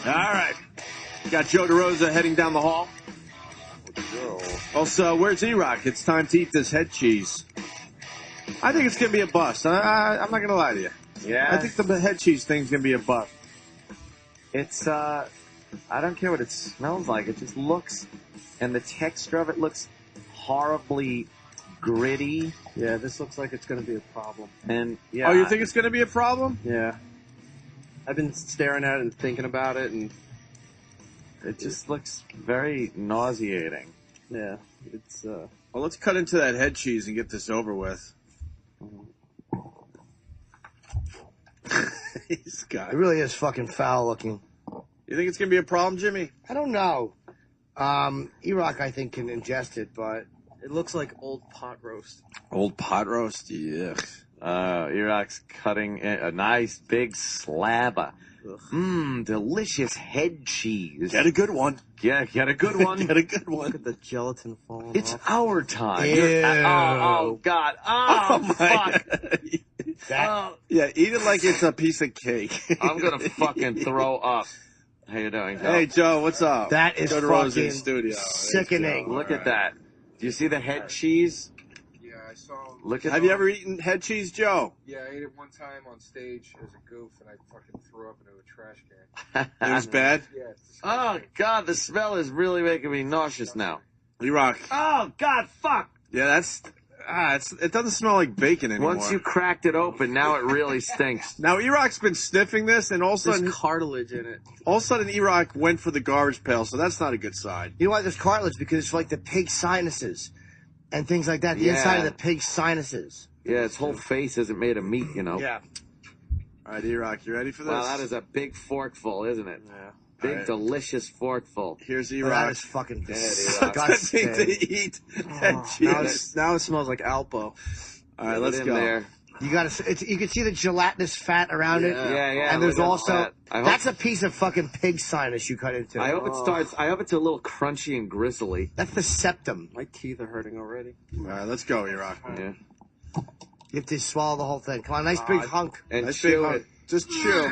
All right. Got Joe DeRosa heading down the hall. Also, where's E-Rock? It's time to eat this head cheese. I think it's going to be a bust. I'm not going to lie to you. Yeah? I think the head cheese thing's going to be a bust. It's, I don't care what it smells like. It just looks, and the texture of it looks horribly gritty. Yeah, this looks like it's going to be a problem. And, yeah. Oh, you think it's going to be a problem? Yeah. I've been staring at it and thinking about it, and it just looks very nauseating. Yeah, it's, Well, let's cut into that head cheese and get this over with. He's got It really is fucking foul looking. You think it's going to be a problem, Jimmy? I don't know. E-Rock, I think, can ingest it, but it looks like old pot roast. Old pot roast? Yeah. E-Rock's cutting a nice big slab of delicious head cheese. Get a good one. Yeah, get a good one. Get a good one. Look at the gelatin falling It's off. our time. Ew. Oh, God. Oh, my fuck. God. Yeah, eat it like it's a piece of cake. I'm going to fucking throw up. How you doing, Joe? Hey, Joe, what's up? that is Joe DeRosa in fucking studio. sickening. Look at that. Do you see the head cheese? Yeah, I saw. Look at Have you ever eaten head cheese, Joe? Yeah, I ate it one time on stage as a goof, and I fucking threw up into a trash can. It was bad? Yeah, it's Oh, disgusting. God, the smell is really making me nauseous now. E-Rock. Oh, God, fuck. Yeah, that's... it doesn't smell like bacon anymore. Once you cracked it open, now it really stinks. Now, E-Rock's been sniffing this, and all of a There's sudden, cartilage in it. E-Rock went for the garbage pail, so that's not a good sign. You know why there's cartilage? Because it's like the pig's sinuses and things like that. The Yeah. inside of the pig's sinuses. Yeah, its whole face isn't made of meat, you know. Yeah. All right, E-Rock, you ready for this? Wow, that is a big forkful, isn't it? Yeah. Big, All right. delicious forkful. Here's That E-Rock. is fucking Yeah, disgusting. to eat head Now, cheese. now it smells like Alpo. All right, Put let's it in go. there. You got to. You can see the gelatinous fat around it. Yeah. And there's look at also that. I hope- that's a piece of fucking pig sinus you cut into. I hope it starts. I hope it's a little crunchy and gristly. That's the septum. My teeth are hurting already. All right, let's go, E-Rock. Yeah. You have to swallow the whole thing. Come on, nice big hunk. And Nice big chew hunk. it. Just chew.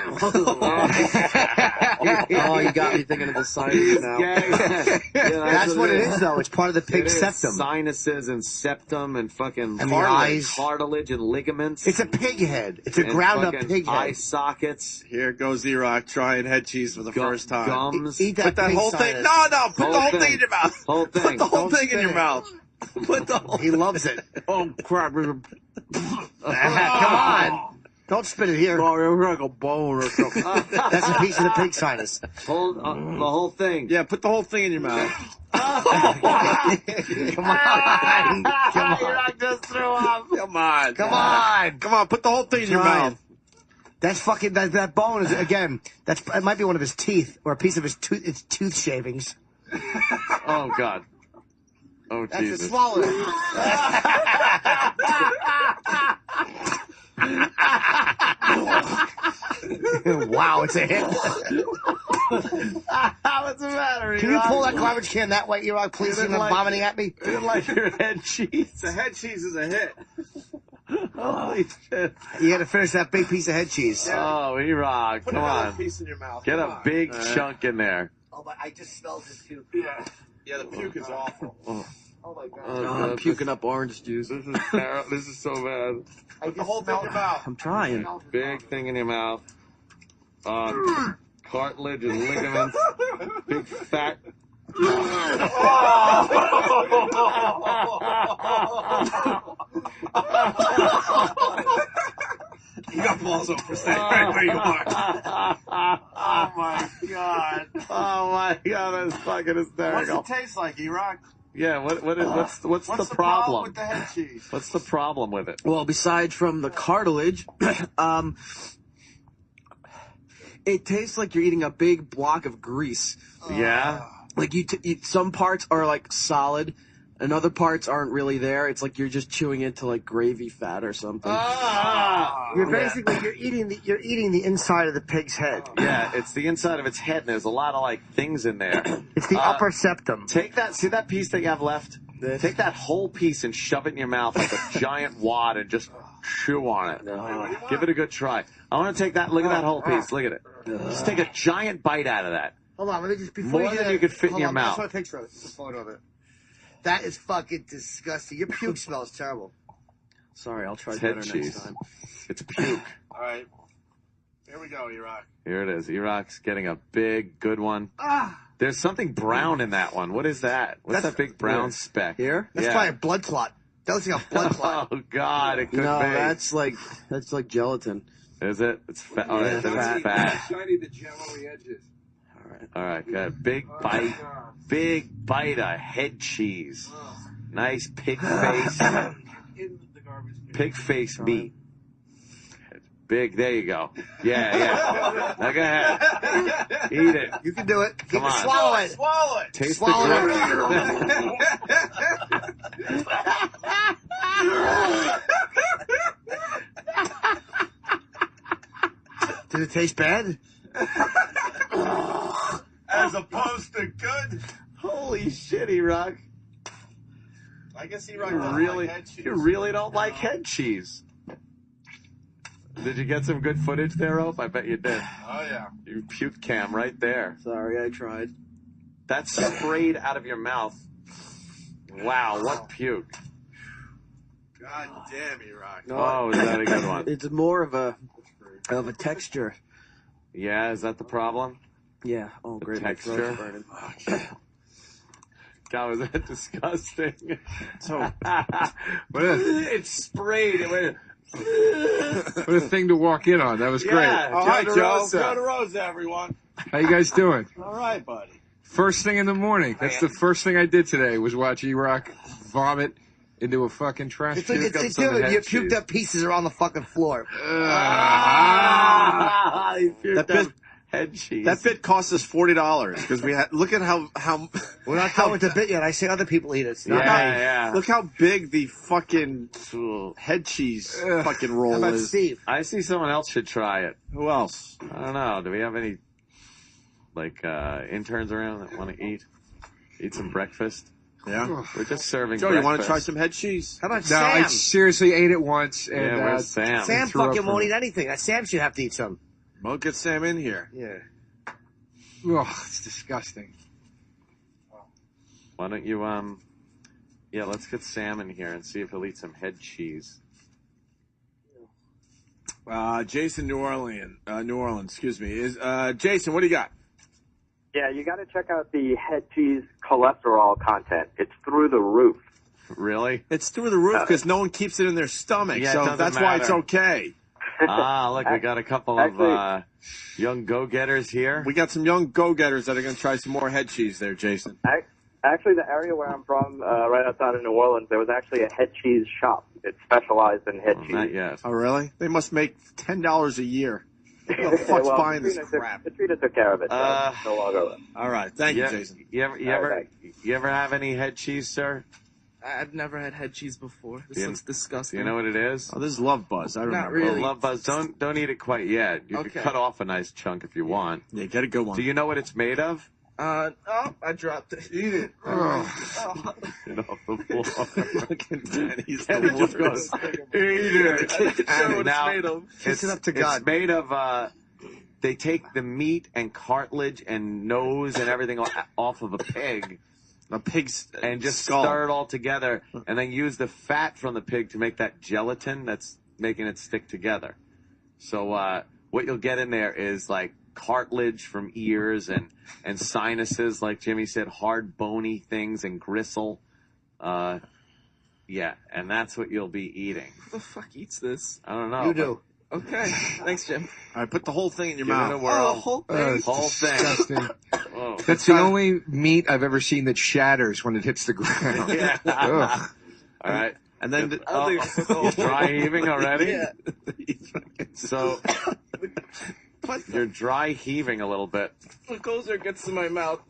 Oh, you got me thinking of the sinuses now. Yeah. That's what it is, though. It's part of the It pig's is. septum. Sinuses and septum and fucking And the eyes. cartilage and ligaments. It's a pig head. It's a and ground-up fucking pig eye head. sockets. Here goes E-Rock trying head cheese for the first time. Gums. Eat that Put that pig whole thing. sinus. No, put the whole thing. thing in your mouth. Whole Put thing. the whole Don't thing in your spit it. mouth. Put the whole. He loves it. Oh, crap. Come on. Don't spit it here. Oh, it was like a bone or something. That's a piece of the pig sinus. Hold the whole thing. Yeah, put the whole thing in your mouth. Come on. Come on. I just threw up. Come on. Come on. Come on, put the whole thing in your Trying. mouth. That's fucking, that bone is, again, it might be one of his teeth or a piece of his tooth shavings. Oh, God. Oh, That's Jesus. it, swallow it. Wow, it's a hit. What's the matter? Can you pull that garbage can that way, E-Rock, please? You're not vomiting at me. You didn't like your head cheese. The head cheese is a hit. Holy shit. You got to finish that big piece of head cheese. Oh, E-Rock. Put Come another on. piece in your mouth. Get Come a on. big chunk in there. Oh, but I just smelled this too. Yeah. Yeah, the puke is awful. Oh my god. Oh, I'm God. puking up orange juice. This is terrible. This is so bad. Put the whole thing in your mouth. I'm trying. Big thing in your mouth. Cartilage and ligaments. Big fat. You got balls over staying right where you are. Oh my God. Oh my God, that's fucking What's hysterical. it taste like, E-Rock? Yeah, what's the What's problem? the problem with the head cheese? What's the problem with it? Well, besides from the cartilage, it tastes like you're eating a big block of grease. Yeah? Like some parts are like solid, and other parts aren't really there. It's like you're just chewing into like gravy fat or something. You're basically you're eating the inside of the pig's head. Yeah, it's the inside of its head, and there's a lot of like things in there. It's the upper septum. See that piece that you have left? Take that whole piece and shove it in your mouth like a giant wad and just chew on it. No. Give it a good try. I want to take that. Look at that whole piece. Look at it. Just take a giant bite out of that. Hold on, let me just before More than you could fit in hold your on, mouth. I just want a picture of it. Just a photo of it. That is fucking disgusting. Your puke smells terrible. Sorry, I'll try It's better head next cheese. time. It's puke. All right. Here we go, Erock. Here it is. Eroc's getting a big, good one. Ah, There's something brown in that one. What is that? What's That's- that big brown speck? Here? that's Yeah. probably a blood clot. That looks like a blood clot. Oh God, it could No, be. that's like gelatin. Is it? It's fat. All right, Yeah, then fat. it's fat. Shiny the jello-y edges. All right. All right, good. Big bite. Big bite of head cheese. Nice pig face. In the garbage can. Pig face meat. Big. There you go. Yeah. Now go ahead. Eat it. You can do it. Come on. Swallow it. Swallow it. Taste Swallow the Did it taste bad? As opposed to good. Holy shit, Erock. I guess Erock You doesn't really, like head cheese. you really don't like head cheese. Did you get some good footage there, Ope? I bet you did. Oh, yeah. You puke cam right there. Sorry, I tried. That's sprayed out of your mouth. Wow, what puke. God damn, Erock. No, Oh, is that a good one? It's more of a texture. Yeah, is that the problem? Yeah. Oh, The great. My throat's texture? burning. God, was that disgusting? So, It's sprayed. It went, What a thing to walk in on. That was great. yeah, all right, Joe. DeRosa. Joe DeRosa, everyone. How you guys doing? All right, buddy. First thing in the morning. That's the first thing I did today was watch E-Rock vomit into a fucking trash It's can. like up it's some different. head You puked cheese. up pieces around the fucking floor. Ah, he puked That up bit- head cheese. That bit cost us $40 because we had. Look at how We're not done with the bit yet. I see other people eat it. It's not Yeah, nice. yeah. Look how big the fucking head cheese fucking How roll about is. Steve? I see someone else should try it. Who else? I don't know. Do we have any interns around that want to eat some breakfast? Yeah. We're just serving Joe, you want to breakfast. try some head cheese? How about No, I Sam? seriously ate it once. And, Yeah, where's Sam? Sam threw up fucking for won't me. eat anything. Sam should have to eat some. Well, get Sam in here. Yeah. Oh, it's disgusting. Why don't you let's get Sam in here and see if he'll eat some head cheese. Jason, New Orleans, excuse me. Is Jason, what do you got? Yeah, you got to check out the head cheese cholesterol content. It's through the roof. Really? It's through the roof because no one keeps it in their stomach, Yeah, it so doesn't that's why it's matter. okay. Look, we got a couple of young go-getters here. We got some young go-getters that are going to try some more head cheese there, Jason. Actually, the area where I'm from, right outside of New Orleans, there was actually a head cheese shop. It specialized in head cheese. Not yet. Oh, really? They must make $10 a year. Who the fuck's buying this crap? Katrina took care of it. So it's no longer. All right, thank you, Yeah, Jason. you ever have any head cheese, sir? I've never had head cheese before. This Yeah. looks disgusting. You know what it is? Oh, this is Love Buzz. I remember. really. Love Buzz. Don't eat it quite yet. You Okay. can cut off a nice chunk if you want. Yeah, get a good one. Do you know what it's made of? Oh, I dropped it. eat it? Get off the floor. Fucking Danny's Danny the just worst. goes, eat it. Show what Now, it's made of. Kiss it up to God. It's made of, they take the meat and cartilage and nose and everything off of a pig A pig's and just skull. stir it all together and then use the fat from the pig to make that gelatin that's making it stick together. So, what you'll get in there is like cartilage from ears and sinuses, like Jimmy said, hard bony things and gristle. Yeah, and that's what you'll be eating. Who the fuck eats this? I don't know. You do. Okay. Thanks, Jim. All right, put the whole thing in your Give it a mouth. whirl. whole thing. It's Whole thing. disgusting. Oh. That's the only meat I've ever seen that shatters when it hits the ground. Yeah. Ugh. All right. And then You're dry heaving already? Yeah. So you're dry heaving a little bit. The closer it gets to my mouth,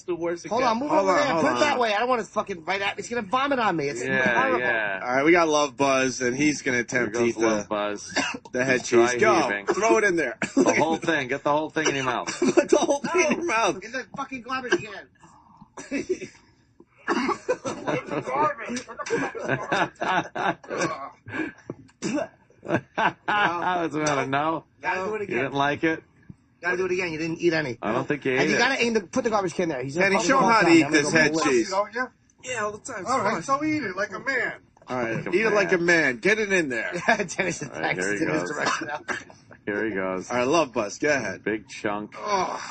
the worse it Hold gets. on, move Hold over on, there. hold Put it on. that way. I don't want to fucking right at. It's gonna vomit on me. It's Yeah, horrible. yeah. All right, we got Love Buzz, and he's going to Here attempt to goes eat Love Buzz. the head Dry cheese. Go. heaving. Throw it in there. The whole thing. Get the whole thing in your mouth. Put the whole thing in your mouth. In the fucking garbage can. What's the matter? No? Gotta do it You again. didn't like it? Gotta do it again. You didn't eat any. I don't think you And ate you it. gotta aim put the garbage can there. He's Kenny, show him how to eat this head cheese. Yeah, all the time. All right, so eat it like a man. All right, Like a eat it like a man. man. Get it in there. Dennis All right, here he in his goes. direction now. Here he goes. All right, love bus. Go ahead. Big chunk. Oh,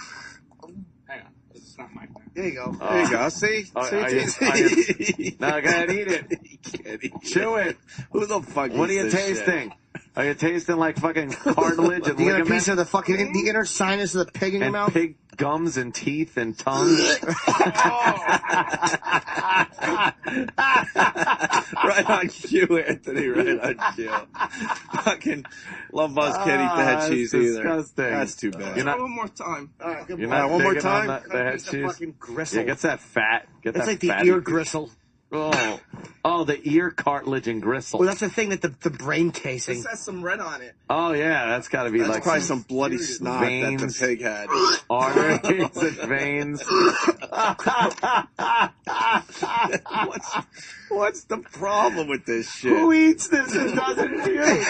Hang on. This is not my thing. There you go. There you go. See? Oh, See? No, go ahead, eat it. You can't eat Chew it. Who the fuck What are eats you this shit? tasting? Are you tasting like fucking cartilage and You got a ligament piece of the fucking the inner sinus of the pig in your and mouth. pig gums and teeth and tongue? Right on cue, Anthony. Right on cue. Fucking love bus can't eat the head that's cheese either. disgusting. That's too bad. You're not- One more time. All right, good You're boy. not one more digging on time? the head Piece of cheese? fucking gristle. Yeah, get that fat. Get It's that like the fatty ear piece. gristle. Oh, the ear cartilage and gristle. Well, that's the thing that the brain casing. This has some red on it. Oh yeah, that's got to be That's like probably some bloody snot that veins. the pig had. arteries and veins. What's the problem with this shit? Who eats this and doesn't puke?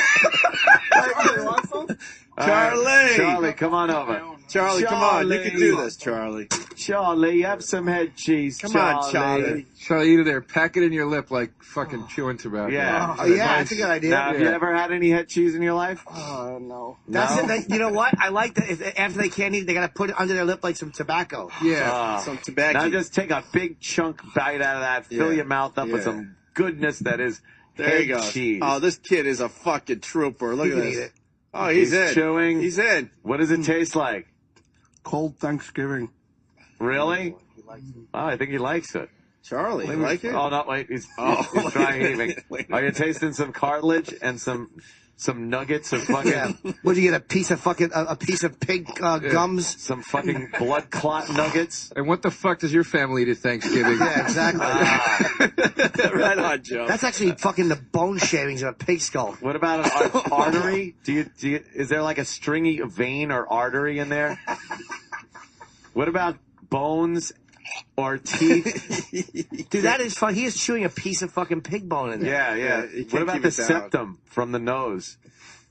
Charlie! Charlie, come on over. Charlie, come on. You can Charlie. do this, Charlie. Charlie, have some head cheese. Come on, Charlie. Charlie, eat it there. Pack it in your lip like fucking chewing tobacco. Yeah. Oh yeah, that's a good idea. Now, have you ever had any head cheese in your life? Oh no. No? That's it. You know what? I like that. After they can't eat, they gotta put it under their lip like some tobacco. Yeah. Some tobacco. Now just take a big chunk bite out of that. Fill Yeah. your mouth up with Yeah. some goodness that is There head you go. cheese. Oh, this kid is a fucking trooper. Look You at can this. eat it. Oh, he's in. chewing. He's in. What does it taste like? Cold Thanksgiving. Really? Oh, I think he likes it. Charlie, you like it? Oh no, wait, he's Oh. dry heaving. Wait. Are you tasting some cartilage and some nuggets of fucking Yeah. Would you get a piece of fucking a piece of pig gums? some fucking blood clot nuggets? And what the fuck does your family eat at Thanksgiving? Yeah, exactly. Right on, Joe. That's actually fucking the bone shavings of a pig skull. What about an artery? Do you is there like a stringy vein or artery in there? What about bones or teeth? Dude, that is fun. He is chewing a piece of fucking pig bone in there. Yeah, Yeah, you can't What about keep the it down. septum from the nose?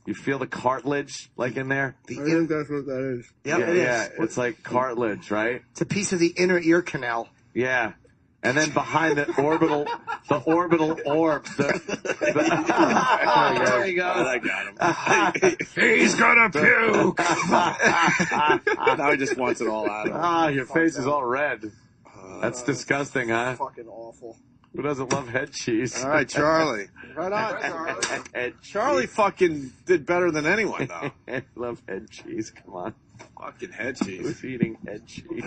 You feel the cartilage like in there? The I think that's what that is. Yep, yeah, it is. yeah. It's like cartilage, right? It's a piece of the inner ear canal. Yeah. And then behind the orbital orb, There you go. I got him. He's gonna puke! Now he just wants it all out of him. Ah, your face is all red. That's disgusting, huh? Fucking awful. Who doesn't love head cheese? All right, Charlie. Right on. Head Charlie fucking did better than anyone, though. cheese. Love head cheese. Come on. Fucking head cheese. Who's eating head cheese?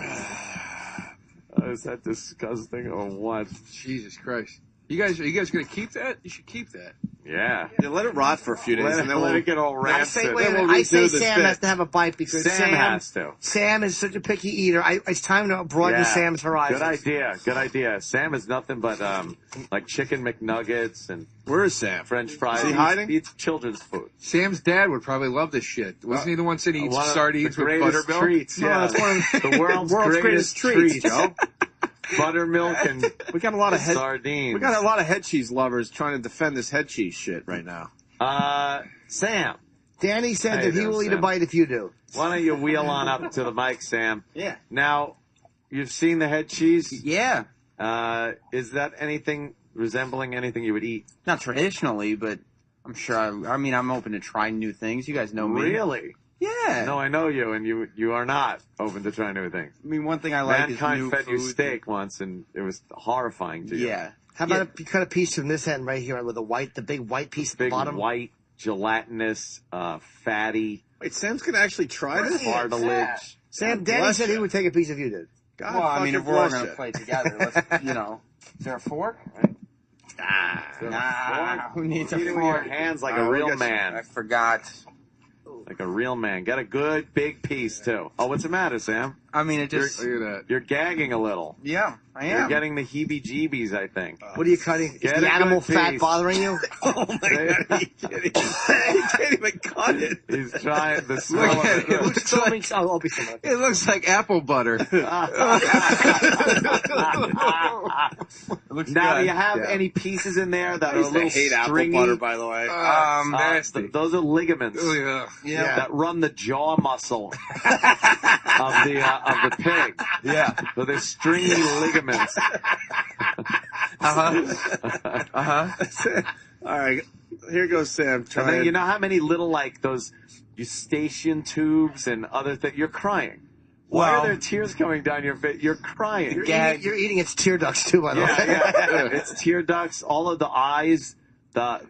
Oh, is that disgusting or what? Jesus Christ. Are you guys gonna keep that? You should keep that. Yeah. Yeah, let it rot for a few days, Let and then it we'll get all I say, rancid. wait a Then minute. we'll I say redo this Sam bit. has to have a bite because Sam has to. Sam is such a picky eater. It's time to broaden Yeah. Sam's horizons. Good idea. Good idea. Sam is nothing but like chicken McNuggets and Where is Sam? French fries. Is he He hiding? eats children's food. Sam's dad would probably love this shit. Wasn't he the one saying he eats One of sardines the with greatest buttermilk? treats. No, Yeah, that's one of the world's greatest treats. Joe. Buttermilk and We got a lot of head. sardines. We got a lot of head cheese lovers trying to defend this head cheese shit right now. Sam, Danny said Hey that he there, will eat a Sam. bite if you do. why don't you wheel on up to the mic, Sam? Yeah. Now, you've seen the head cheese. Yeah, Is that anything resembling anything you would eat? not traditionally, but I'm sure. I mean, I'm open to trying new things. You guys know me. Really? Yeah. No, I know you, and you are not open to trying new things. I mean, one thing I like Mankind is new fed food. you steak once, and it was horrifying to you. Yeah. How about you cut a piece from this end right here with the big white piece at the Big bottom? white, gelatinous, fatty Wait, Sam's gonna actually try this? cartilage. Sam, God Danny bless said you. he would take a piece if you did. God Well, I mean, fucking if we're all bless gonna you. play together, let's, is there a fork? Nah, who needs a Eat it with your fork? hands like All a right, real we'll get you- I man. forgot. Like a real man. Get a good big piece too. Oh, what's the matter, Sam? I mean, it just. Look at that. You're gagging a little. Yeah, I You're am. getting the heebie-jeebies, I think. What are you cutting? Is Get the a animal good fat piece. bothering you? Oh my god, are you kidding? He can't even cut it. He's trying the smell of it. Who's filming? Oh, Opie somewhere. It looks like apple butter. Looks Now, good. do you have Yeah. any pieces in there that I are a used to little hate apple stringy? butter, by the way. Nasty. Those are ligaments Ugh. that run the jaw muscle of the pig. Yeah. So they're stringy ligaments. All right, here goes Sam. And Trying. then you know how many little like those eustachian tubes and other things? You're crying. Why Well- are there tears coming down your face? You're crying. You're eating its tear ducts too, by the way. Yeah. It's tear ducts, all of the eyes, the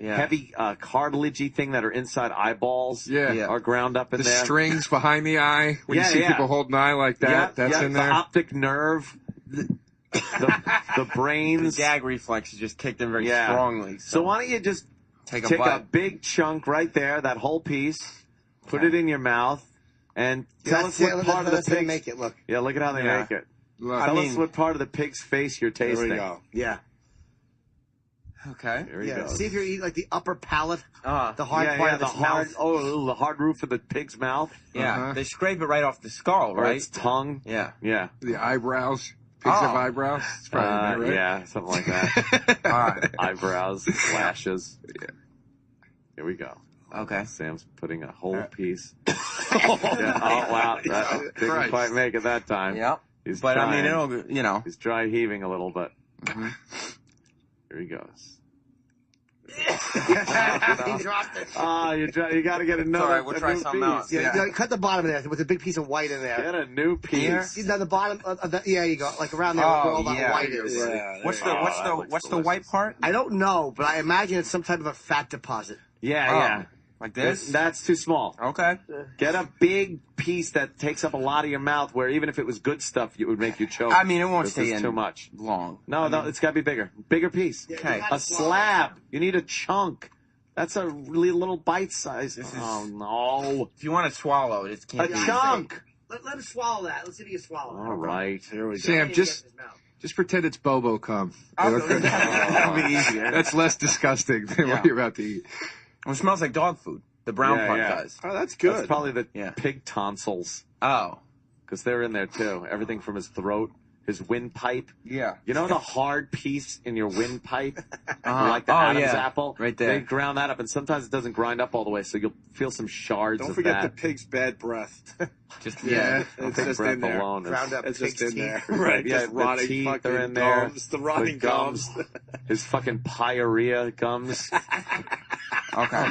heavy cartilagey thing that are inside eyeballs Yeah. are ground up in The there. strings behind the eye. When Yeah, you see yeah. people hold an eye like that, that's in The there. optic nerve, the brains. The gag reflex is just kicked in very Yeah. strongly. So why don't you just take a take a bite. big chunk right there, that whole piece, put it in your mouth, and tell us what part of the pig. make it look. Yeah, look at how they Yeah. make it. Look. Tell us mean- what part of the pig's face you're There tasting. we go. Yeah. Okay. Here we Yeah. go. See if you're eating like the upper palate, Uh, the hard part of the its hard, mouth. the hard roof of the pig's mouth, yeah. Uh-huh. They scrape it right off the skull, or right? its tongue. Yeah. Yeah. The eyebrows. Pigs have Oh. eyebrows. It's probably in there, right? Yeah, something like that. All right. Eyebrows, lashes. Here we go. Okay. Sam's putting a whole piece. Yeah. Oh wow, that didn't Christ. quite make it that time. Yep. He's But trying. I mean, it'll, you know. He's dry heaving a little bit. Mhm. Here he goes. He dropped it. Oh, you got to get another. All right, we'll a try new something piece. else. Yeah, you cut the bottom of there with a big piece of white in there. Get a new piece. See, now the bottom of the, yeah, you go, like around there Oh, where all that yeah. white is. Yeah, What's there the you what's that the looks what's the white delicious. part? I don't know, but I imagine it's some type of a fat deposit. Yeah, Oh, yeah. Like this? That's too small. Okay. Get a big piece that takes up a lot of your mouth, where even if it was good stuff, it would make you choke. I mean, it won't This stay is in too much. long. No, no, it's got to be bigger. Bigger piece. Okay. A slab. You need a chunk. That's a really little bite size. Oh no! If you want to swallow it, it A can't be. chunk. Let him swallow that. Let's see if he can swallow it. All right. Here we go. Sam, just pretend it's Bobo cum. That'll be easier. That's less disgusting than what Yeah. you're about to eat. Well, it smells like dog food. The brown Yeah, part yeah. does. Oh, that's good. That's probably the Yeah. pig tonsils, Oh. because they're in there too. Everything from his throat, his windpipe. Yeah. You know the hard piece in your windpipe, Uh-huh. like the Oh, Adam's yeah. apple? Right there. They ground that up, and sometimes it doesn't grind up all the way, so you'll feel some shards Don't of forget the that. pig's bad breath. Just Yeah, The it's pig just breath in there. alone is- Ground up It's pig's just in teeth. there. Right, Yeah, just the rotting teeth fucking are in there. gums. The rotting gums. gums. His fucking pyorrhea gums. Okay.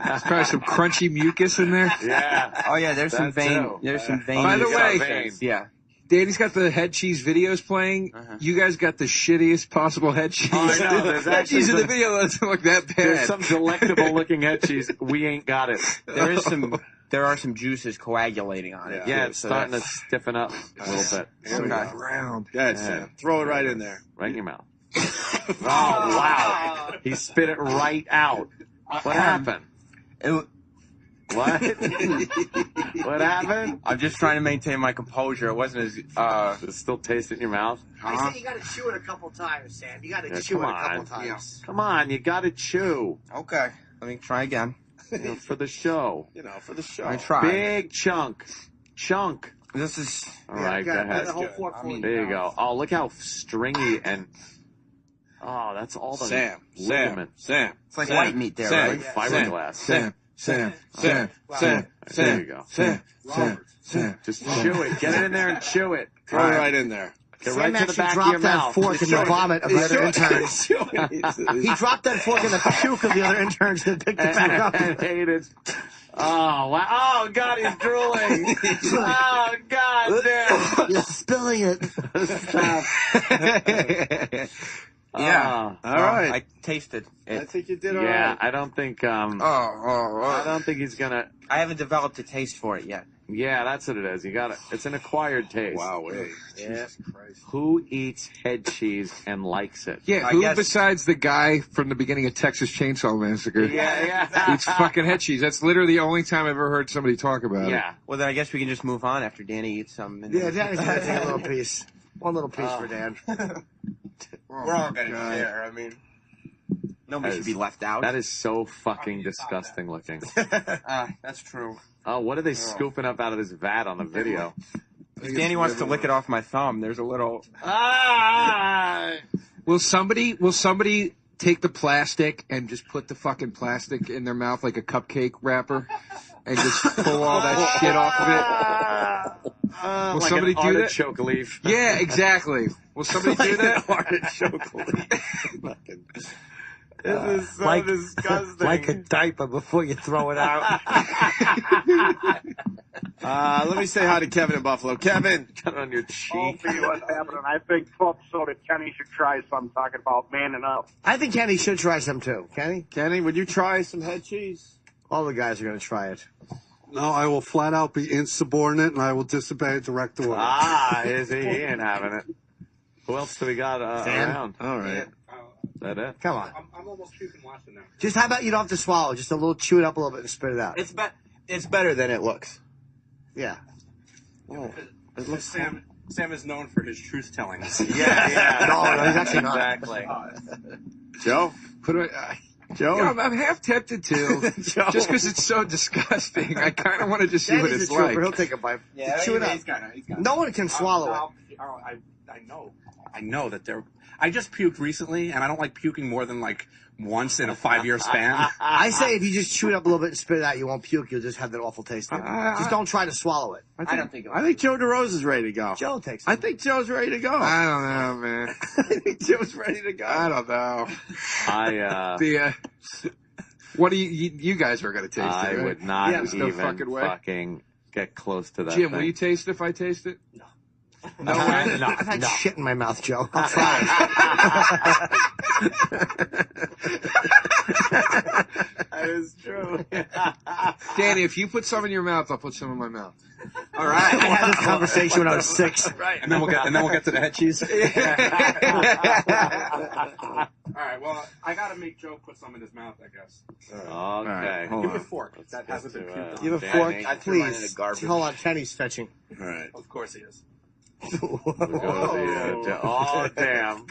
There's probably some crunchy mucus in there. Yeah. Oh yeah, there's some That vein. too. There's some vein. By the way- Veins. Yeah. Danny's got the head cheese videos playing. Uh-huh. You guys got the shittiest possible head cheese. Oh, I know. There's head cheese in actually the video doesn't look that bad. There's some delectable looking head cheese. We ain't got it. There is some. There are some juices coagulating on it. Yeah, too, it's so starting to that's- stiffen up a little bit. Here we go. Round. Yeah, it's Sam. Throw it right in there. Right in your mouth. Oh, wow. He spit it right out. What happened? It- What? What happened? I'm just trying to maintain my composure. It wasn't as. Does it still taste in your mouth? I said you gotta chew it a couple times, Sam. You gotta Yeah, chew it come a couple on. times. Come on, you gotta chew. Okay. Let me try again. You know, for the show. You know, for the show. I tried. Big chunk. Chunk. This is. All right, go Got ahead. the whole good. fork I full mean, of There you mouth. go. Oh, look how stringy and... Oh, that's all the Sam. ligament. Sam. It's like Sam. white meat there, Sam. right? Fiberglass. Sam. There you go. Sam. Just chew it. Get it in there and chew it. Throw it right in there. Get Sam right to the actually back of dropped your that mouth. fork in the vomit of the other interns. He He dropped that fork in the puke of the other interns and picked it back up. and ate it. Oh, wow. Oh, God, he's drooling. Oh, God damn. You're spilling it. Yeah. Oh, All right. I tasted I it. think you did all yeah, right. I don't think, Oh, I don't think he's gonna, I haven't developed a taste for it yet. Yeah, that's what it is. You got it. It's an acquired taste. Wow, wait. Yeah. Who eats head cheese and likes it? Yeah, who besides the guy from the beginning of Texas Chainsaw Massacre Yeah. eats fucking head cheese? That's literally the only time I've ever heard somebody talk about it. Yeah. Well, then I guess we can just move on after Danny eats some. Yeah, Danny's gonna take a little piece. One little piece for Dan. We're all gonna share. I mean, nobody should be left out. That is so fucking disgusting looking. That's true. Oh, what are they scooping up out of this vat on the video? If Danny wants to lick it off my thumb, there's a little. Will somebody take the plastic and just put the fucking plastic in their mouth like a cupcake wrapper and just pull all that shit off of it? Will like somebody an do that? artichoke leaf. Yeah, exactly. Will somebody do that? Artichoke leaf. This is so disgusting. Like a diaper before you throw it out. Let me say hi to Kevin in Buffalo. Kevin. Got it on your cheek. What's happening? I think Club Soda Kenny should try some talking about manning up. I think Kenny should try some too. Kenny? Kenny, would you try some head cheese? All the guys are going to try it. No, I will flat out be insubordinate and I will disobey direct order. Is he? He ain't having it. Who else do we got around? All right. Is that it? Come on. I'm almost puking watching that. Just how about you don't have to swallow? Just a little, chew it up a little bit and spit it out. It's better than it looks. Yeah. It looks Sam is known for his truth telling. No, he's actually not. Exactly. Joe? Joe? Yeah, I'm half tempted to, just because it's so disgusting. I kind of want to just see what Danny's it's a trooper. like. He'll take a bite. Yeah, Chew it up. he's got it. No one can swallow it. I know that they're. I just puked recently, and I don't like puking more than like once in a 5-year span. I say if you just chew it up a little bit and spit it out, you won't puke. You'll just have that awful taste in it. Just don't try to swallow it. I don't think. I think Joe DeRosa's ready to go. Joe takes it. I think Joe's ready to go. I don't know, man. I think Joe's ready to go. I don't know. What do you guys are going to taste it, I right? would not There's no even fucking way. fucking get close to that Jim, thing. will you taste it if I taste it? No. No way? No. I've had shit in my mouth, Joe. I'll try That is true. Danny, if you put some in your mouth, I'll put some in my mouth. All right. I had this conversation when I was 6. Right. And then we'll get to the head cheese. All right. Well, I gotta make Joe put some in his mouth, I guess. Okay. Give me a fork. That hasn't been puked on. You have a Danny. fork? I threw mine in Please. the garbage. Hold on, Kenny's fetching. All right. Of course he is. Oh, damn.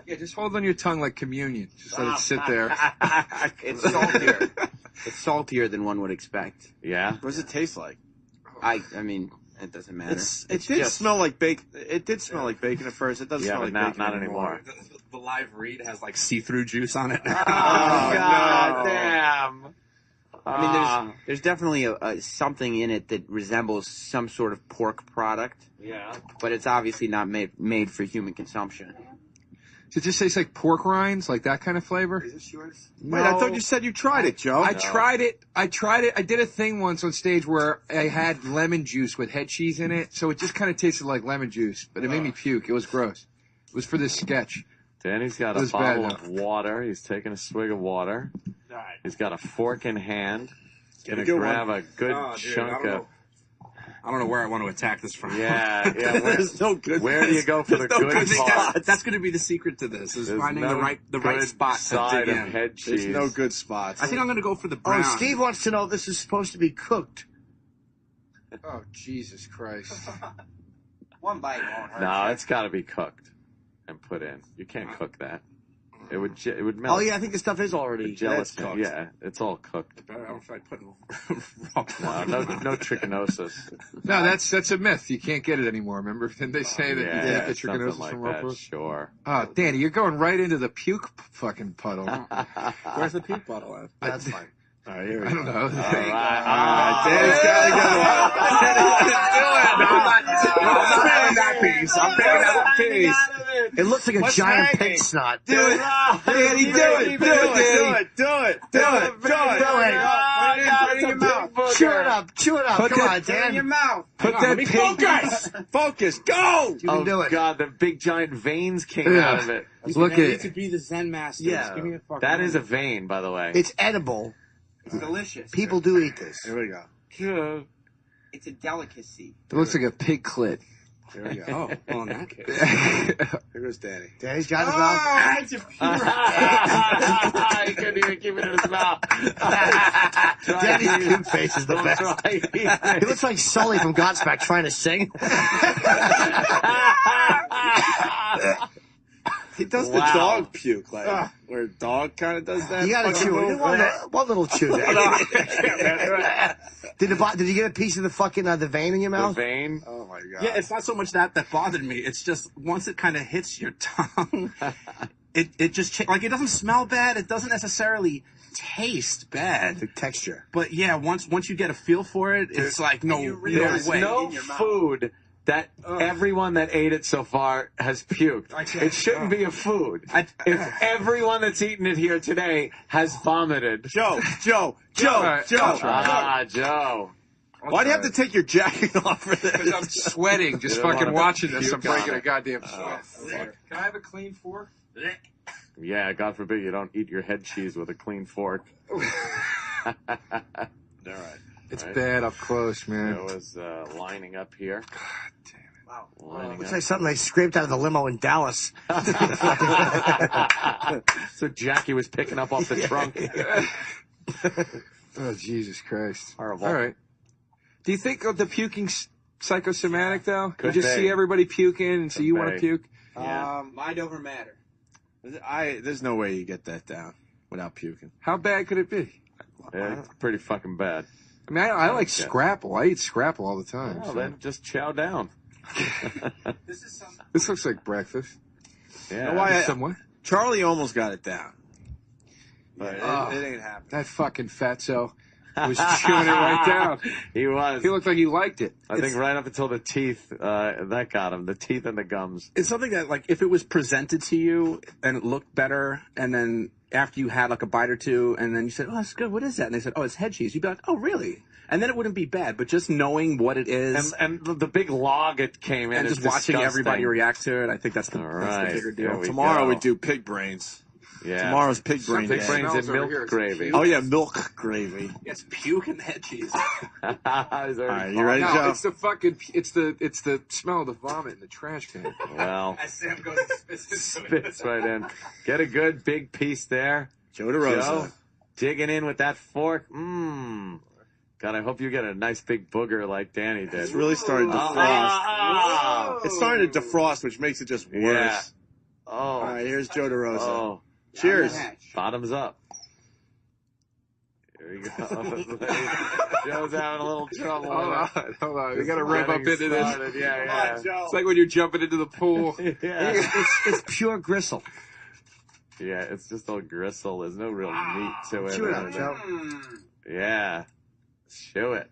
Yeah, just hold on your tongue like communion. Just let it sit there. It's saltier. It's saltier than one would expect. Yeah? What does it taste like? I mean, it doesn't matter. It did smell like bacon. It did smell like bacon at first. It doesn't Yeah, smell but like bacon not anymore. The live read has like see-through juice on it. Oh, God damn. I mean, there's definitely something in it that resembles some sort of pork product, Yeah. but it's obviously not made for human consumption. Does it just taste like pork rinds, like that kind of flavor? Is this yours? Wait, I thought you said you tried it, Joe. I tried it. I did a thing once on stage where I had lemon juice with head cheese in it, so it just kind of tasted like lemon juice, but it made me puke. It was gross. It was for this sketch. Danny's got a bottle of water. He's taking a swig of water. He's got a fork in hand. He's going to grab a good chunk of... I don't know where I want to attack this from. Yeah. There's no good. Where do you go for the good spot? That's going to be the secret to this, is There's finding no the right good spot to side dig of in. head cheese. There's no good spots. I think I'm going to go for the brown. Oh, Steve wants to know if this is supposed to be cooked. Oh, Jesus Christ. One bite won't hurt. No, it's got to be cooked and put in. You can't cook that. It would melt. Oh, yeah, I think the stuff is already Gelatin. cooked. Yeah, it's all cooked. I don't try putting raw No trichinosis. No, that's a myth. You can't get it anymore, remember? Didn't they say that you can't get something trichinosis like from raw that, pork? sure. Oh, Danny, you're going right into the puke fucking puddle. Where's the puke bottle at? That's fine. All right, here we I don't go. know. All right. Danny's got to I'm picking that piece. I'm picking that piece. It looks like a giant pig snot. Do it. Danny, do it. Do it. Chew it up. Chew it up. Come on, Dan. mouth. Put that pig... Focus. Go. You can do it. God, the big giant veins came out of it. Look at You it. could be the Zen master. Yeah. Just give me a fucking That is a vein, by the way. It's edible. It's delicious. People do eat this. Here we go. It's a delicacy. It looks like a pig clit. There we go. Oh, well, in that case. Here goes Danny. Danny's got his mouth. It's a pure He couldn't even keep it in his mouth. Danny's puke face is the best. He looks like Sully from Godsmack trying to sing. He does the dog puke, like where a dog kind of does that. You gotta chew it. One little chew there. Did you get a piece of the fucking the vein in your mouth? The vein? Oh my god. Yeah, it's not so much that bothered me. It's just once it kind of hits your tongue, it just like it doesn't smell bad. It doesn't necessarily taste bad. The texture. But yeah, once you get a feel for it, it's like There's no food that everyone that ate it so far has puked. It shouldn't be a food. If everyone that's eaten it here today has vomited. Joe. Ah, Joe. Why do you have to take your jacket off for this? Because I'm sweating just fucking watching this. I'm puke on breaking a it. goddamn sweat. Can I have a clean fork? Yeah, God forbid you don't eat your head cheese with a clean fork. All right. It's bad up close, man. Joe is lining up here. God damn it. Wow. Lining Looks up. like something they scraped out of the limo in Dallas. So Jackie was picking up off the trunk. Oh, Jesus Christ. Horrible. All right. Do you think the puking's psychosomatic, though? Could you just be. see everybody puking, and so you want to be. puke? Yeah. mind over matter. There's no way you get that down without puking. How bad could it be? It's pretty fucking bad. I mean, I like Scrapple. I eat Scrapple all the time. Well, so. then just chow down. This looks like breakfast. Yeah. know why Somewhat. Charlie almost got it down. But Oh. it ain't happening. That fucking fatso was chewing it right down. He was. He looked like he liked it. I think right up until the teeth, that got him. The teeth and the gums. It's something that, like, if it was presented to you and it looked better, and then after you had, like, a bite or two, and then you said, oh, that's good, what is that? And they said, oh, it's head cheese. You'd be like, oh, really? And then it wouldn't be bad. But just knowing what it is And the big log it came in and is just watching disgusting. everybody react to it, I think that's the Right. bigger There deal. we Tomorrow go. we do pig brains. Yeah. Tomorrow's pig brain Pig day. brains and Smells over milk here. It's gravy. cute. Oh yeah, milk gravy. It's puke and head cheese. All right, you ready, No, Joe? it's the fucking, it's the smell of the vomit in the trash can. Well, As Sam goes, spits right in. Get a good big piece there. Joe DeRosa. Joe, digging in with that fork. Mmm. God, I hope you get a nice big booger like Danny did. It's really starting to defrost. It's starting to defrost, which makes it just worse. Yeah. Oh. All right, here's Joe DeRosa. Oh. Cheers. Bottoms up. Here we go. Joe's having a little trouble. Hold on. We gotta rev up into Getting this. started. Yeah. It's like when you're jumping into the pool. Yeah. It's pure gristle. Yeah, it's just all gristle. There's no real meat to it. Chew it up, Joe. Yeah. Chew it.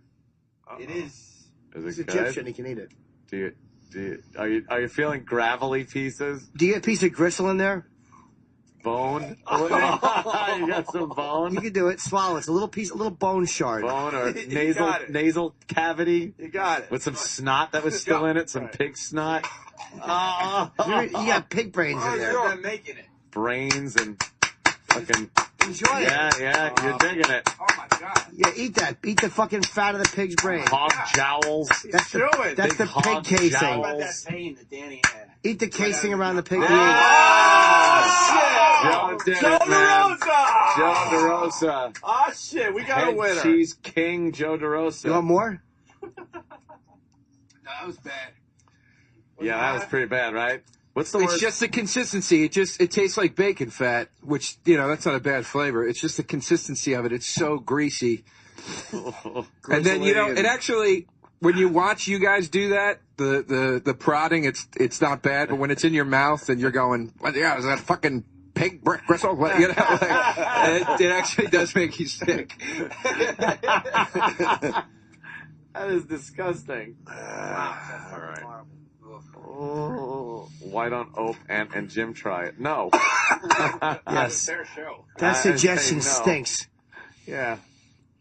it is. Is He's it Egyptian. good? He can eat it. Are you feeling gravelly pieces? Do you get a piece of gristle in there? Bone? You got some bone? You can do it. Swallow it. It's a little piece, a little bone shard. Bone or You got it. nasal cavity? You got it. With some snot that was still in it, some pig snot. Oh, You got pig brains in there. I'm making it. brains and fucking. Enjoy it. Yeah, you're digging it. Oh my god. Yeah, eat that. Eat the fucking fat of the pig's brain. Hog jowls. That's the Big pig hog casing. jowls. About that pain that Danny had. Eat the casing around the pig. Joe did Joe it, man. DeRosa! Joe DeRosa. Ah, shit, we got a Head winner. cheese king, Joe DeRosa. You want more? That was bad. Yeah, that was pretty bad, right? What's the It's word? just the consistency. It tastes like bacon fat, which, that's not a bad flavor. It's just the consistency of it. It's so greasy. And then, it actually, when you watch you guys do that, the prodding, it's not bad, but when it's in your mouth and you're going, well, yeah, is that fucking pig bristle? It actually does make you sick. That is disgusting. All right. Oh, why don't Ope and Jim try it? No. Yes. Fair show. That I suggestion say no. stinks. Yeah.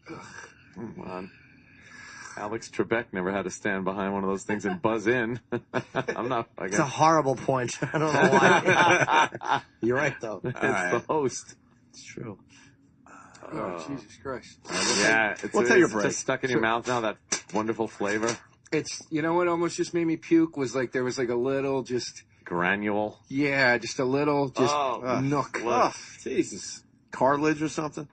Come on. Alex Trebek never had to stand behind one of those things and buzz in. I'm not. It's a horrible point. I don't know why. You're right, though. It's the host. It's true. Oh, Jesus Christ. Yeah, We'll take a it's break. just stuck in your mouth now. That wonderful flavor. It's, you know what almost just made me puke was like there was like a little just granule. Yeah, just a little nook. Oh, Jesus. Cartilage or something.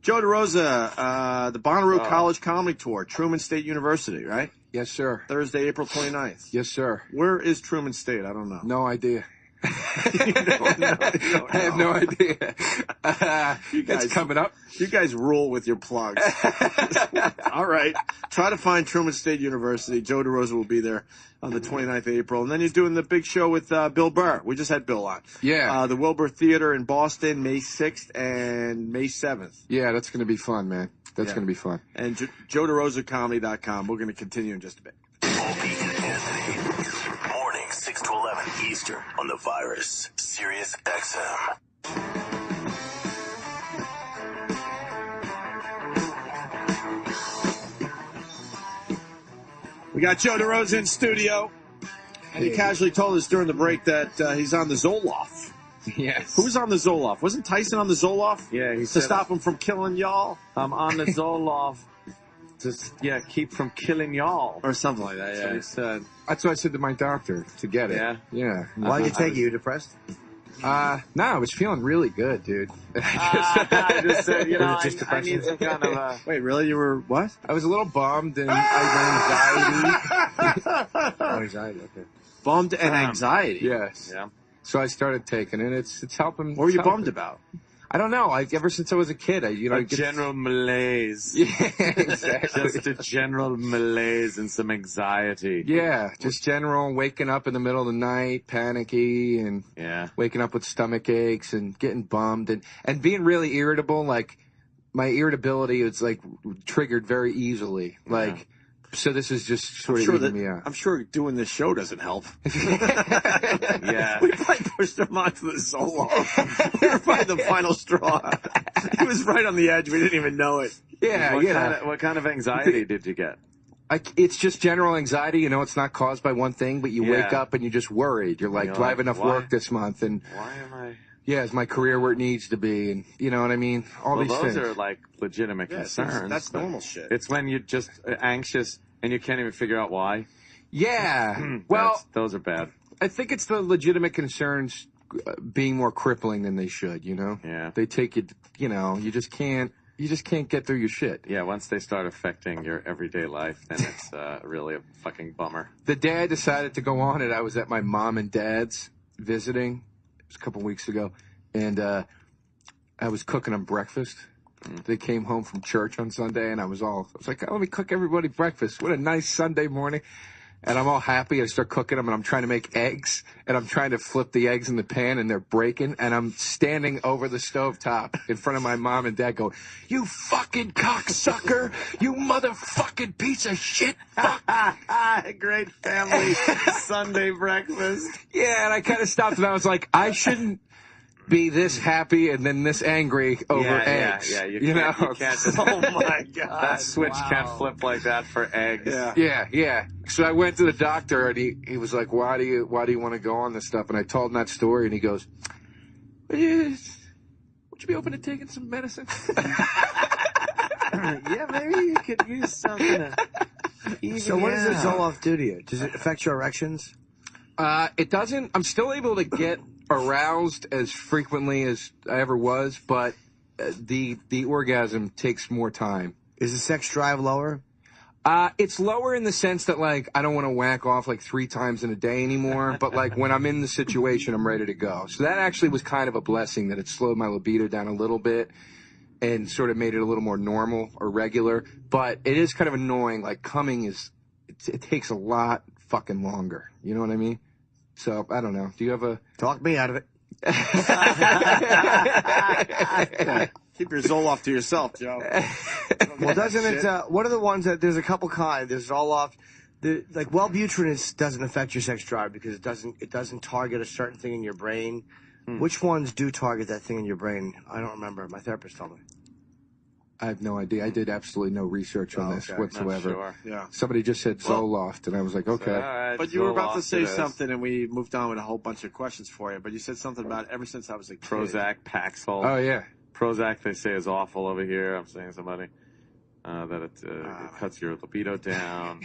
Joe DeRosa, the Bonnaroo College Comedy Tour, Truman State University, right? Yes, sir. Thursday, April 29th. Yes, sir. Where is Truman State? I don't know. No idea. You don't know. I have no idea. It's coming up. You guys rule with your plugs. All right. Try to find Truman State University. Joe DeRosa will be there on the 29th of April. And then you're doing the big show with Bill Burr. We just had Bill on. Yeah. The Wilbur Theater in Boston, May 6th and May 7th. Yeah, that's going to be fun, man. That's going to be fun. And JoeDeRosaComedy.com. We're going to continue in just a bit. Opie and Anthony. Morning, 6 to 11 Eastern on the Virus, Sirius XM. We got Joe DeRosa in studio. And he casually told us during the break that he's on the Zoloft. Yes. Who's on the Zoloft? Wasn't Tyson on the Zoloft? Yeah, he to said, stop him from killing y'all? I'm on the Zoloft to keep from killing y'all. Or something like that, That's what he said. That's what I said to my doctor to get it. Yeah? Yeah. Why did you take it? You depressed? No, I was feeling really good, dude. I just said, you know, Was it just I need some kind of Wait, really? You were what? I was a little bummed and I had anxiety. Anxiety, okay. Bummed and anxiety. Yes. Yeah. So I started taking it. It's helping. What were you it's helping. bummed about? I don't know. Ever since I was a kid, general malaise. Yeah, exactly. Just a general malaise and some anxiety. Yeah, just general waking up in the middle of the night, panicky, and waking up with stomach aches and getting bummed and being really irritable. Like my irritability is like triggered very easily. Like. So this is just sort of eating me out. I'm sure doing this show doesn't help. Yeah. We probably pushed him onto the Zoloft. We were probably the final straw. He was right on the edge. We didn't even know it. Yeah, What kind of anxiety did you get? It's just general anxiety. You know, it's not caused by one thing, but you wake up and you're just worried. You're like, do I have enough work this month? And why am I? Yeah, is my career where it needs to be? And you know what I mean? All these those things. are like legitimate concerns. That's normal shit. It's when you're just anxious and you can't even figure out why. Yeah. Well, those are bad. I think it's the legitimate concerns being more crippling than they should, you know? Yeah. They take you, you know, you just can't get through your shit. Yeah, once they start affecting your everyday life, then it's really a fucking bummer. The day I decided to go on it, I was at my mom and dad's visiting. It was a couple weeks ago. And I was cooking them breakfast. They came home from church on Sunday, and I was like, oh, let me cook everybody breakfast. What a nice Sunday morning. And I'm all happy. I start cooking them, and I'm trying to make eggs, and I'm trying to flip the eggs in the pan, and they're breaking, and I'm standing over the stovetop in front of my mom and dad going, you fucking cocksucker, you motherfucking piece of shit. Great family Sunday breakfast. Yeah, and I kind of stopped, and I was like, I shouldn't be this happy and then this angry over eggs. Yeah, you know? You can't just, oh my God. That switch can't flip like that for eggs. Yeah. So I went to the doctor and he was like, why do you want to go on this stuff? And I told him that story and he goes, would you be open to taking some medicine? Yeah, maybe you could use something. So what does the Zoloft do to you? Does it affect your erections? It doesn't. I'm still able to get aroused as frequently as I ever was, but the orgasm takes more time. Is the sex drive lower? It's lower in the sense that, like, I don't want to whack off like 3 times in a day anymore, but like when I'm in the situation, I'm ready to go. So that actually was kind of a blessing that it slowed my libido down a little bit and sort of made it a little more normal or regular. But it is kind of annoying. Like, coming it takes a lot fucking longer. You know what I mean? So, I don't know. Do you have a... Talk me out of it. Keep your Zoloft to yourself, Joe. Well, doesn't it... what are the ones that... There's a couple kinds. There's Zoloft. Like, Wellbutrin doesn't affect your sex drive because it doesn't target a certain thing in your brain. Which ones do target that thing in your brain? I don't remember. My therapist told me. I have no idea. I did absolutely no research on this whatsoever. Sure. Yeah. Somebody just said Zoloft, and I was like, okay. All right, But you were about to Zoloft say it is. something, and we moved on with a whole bunch of questions for you. But you said something about ever since I was a kid. Prozac, Paxil. Oh, yeah. Prozac, they say, is awful over here. I'm saying somebody. that it cuts your libido down.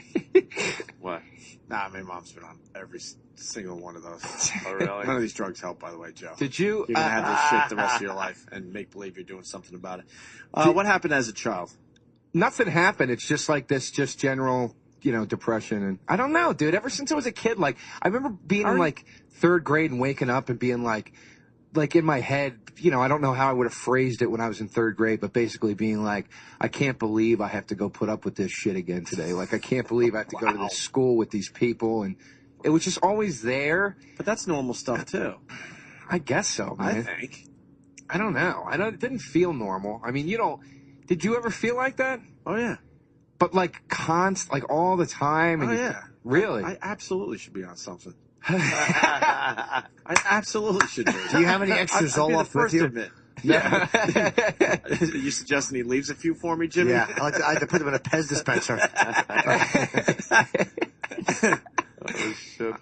What? Nah, my mom's been on every single one of those. Oh, really? None of these drugs help, by the way, Joe. Did you? You're gonna have this shit the rest of your life and make believe you're doing something about it. What happened as a child? Nothing happened. It's just like this, just general, depression. And I don't know, dude. Ever since I was a kid, like, I remember being in like 3rd grade and waking up and being like in my head, I don't know how I would have phrased it when I was in 3rd grade, but basically being like, I can't believe I have to go put up with this shit again today. Like, I can't believe I have to go to this school with these people. And it was just always there. But that's normal stuff, too. I guess so, man. I think. I don't know. It didn't feel normal. I mean, did you ever feel like that? Oh, yeah. But like like all the time? And yeah. Really? I absolutely should be on something. I absolutely should be. Do you have any extra Zoloft with you? Admit. Yeah. You suggesting he leaves a few for me, Jimmy? Yeah, I like to put them in a Pez dispenser.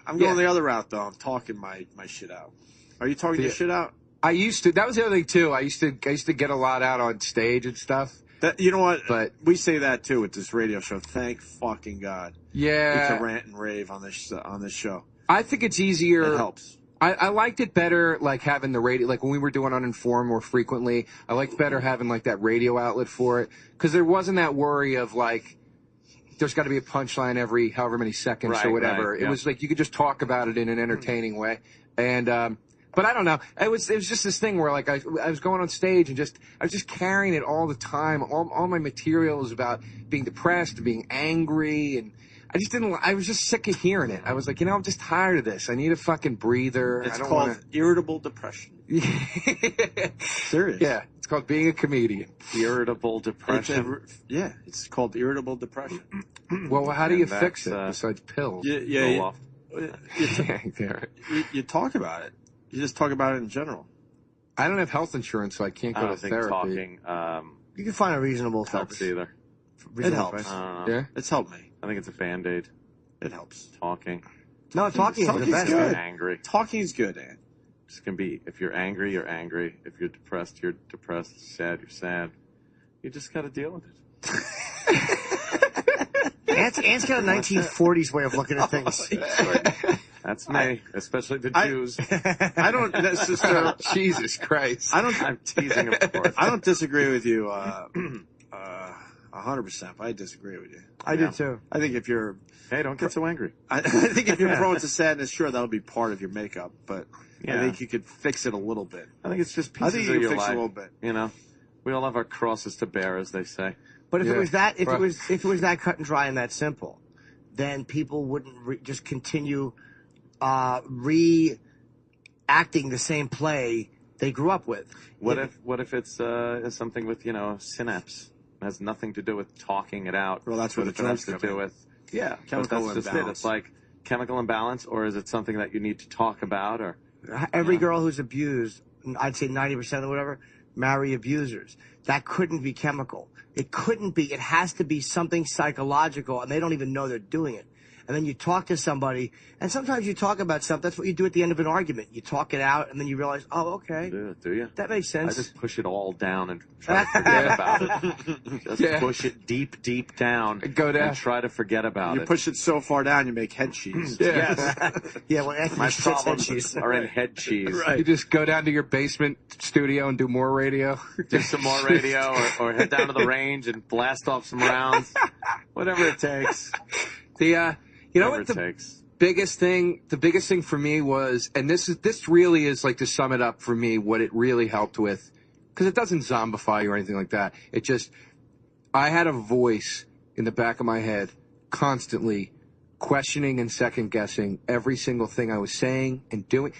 I'm going the other route, though. I'm talking my shit out. Are you talking your shit out? I used to. That was the other thing too. I used to get a lot out on stage and stuff. You know what? But we say that too with this radio show. Thank fucking God. Yeah. We can rant and rave on this show. I think it's easier. It helps. I liked it better, like having the radio, like when we were doing Uninformed more frequently. I liked better having like that radio outlet for it because there wasn't that worry of like there's got to be a punchline every however many seconds or whatever. Right, yeah. It was like you could just talk about it in an entertaining way. And but I don't know. It was just this thing where like I was going on stage and I was just carrying it all the time. All my material was about being depressed and being angry, and I was just sick of hearing it. I was like, I'm just tired of this. I need a fucking breather. It's called irritable depression. Serious. Yeah, it's called being a comedian. Irritable depression. It's called irritable depression. Well, how do you fix it besides pills? You talk about it. You just talk about it in general. I don't have health insurance, so I can't go to therapy. You can find a reasonable helps therapy. either. It helps. Yeah, it's helped me. I think it's a Band-Aid. It helps. Talking. No, talking is the best. Good. Angry. Talking is good, Ann. Just can be. If you're angry, you're angry. If you're depressed, you're depressed. Sad, you're sad. You just got to deal with it. Ant's got a 1940s way of looking at things. That's me, especially the Jews. I don't necessarily. Jesus Christ! I'm teasing, of course. I don't disagree with you 100%. But I disagree with you. I do too. I think if you're don't get so angry. I think if you're prone to sadness, sure, that'll be part of your makeup. But I think you could fix it a little bit. I think it's just pieces I think of you your can fix life. it a little bit. We all have our crosses to bear, as they say. But if it was that cut and dry and that simple, then people wouldn't just continue reenacting the same play they grew up with. What if it's something with synapse? It has nothing to do with talking it out. Well, that's what it the has drugs to come do in. with. Yeah, Chemical that's just it. imbalance. It's like chemical imbalance, or is it something that you need to talk about? Or every girl who's abused, I'd say 90% or whatever, marry abusers. That couldn't be chemical. It couldn't be. It has to be something psychological, and they don't even know they're doing it. And then you talk to somebody, and sometimes you talk about stuff. That's what you do at the end of an argument. You talk it out, and then you realize, oh, okay. Do you? That makes sense. I just push it all down and try to forget about it. Just push it deep, deep down. Go down. And try to forget about it. You push it so far down, you make head cheese. Yes. Yeah, well, Anthony My shits head problems cheese. are in head cheese. Right. You just go down to your basement studio and do more radio. Do some more radio, or head down to the range and blast off some rounds. Whatever it takes. You know what the biggest thing for me was, and this really is like to sum it up for me, what it really helped with, because it doesn't zombify you or anything like that. It just, I had a voice in the back of my head constantly questioning and second guessing every single thing I was saying and doing.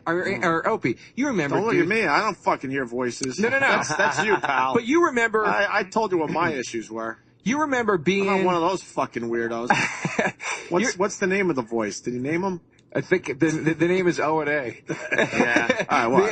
Or Opie, you remember? Don't look at me. I don't fucking hear voices. No. That's you, pal. But you remember? I told you what my issues were. You remember being I'm not one of those fucking weirdos. What's the name of the voice? Did you name him? I think the name is O and A. Yeah. All right.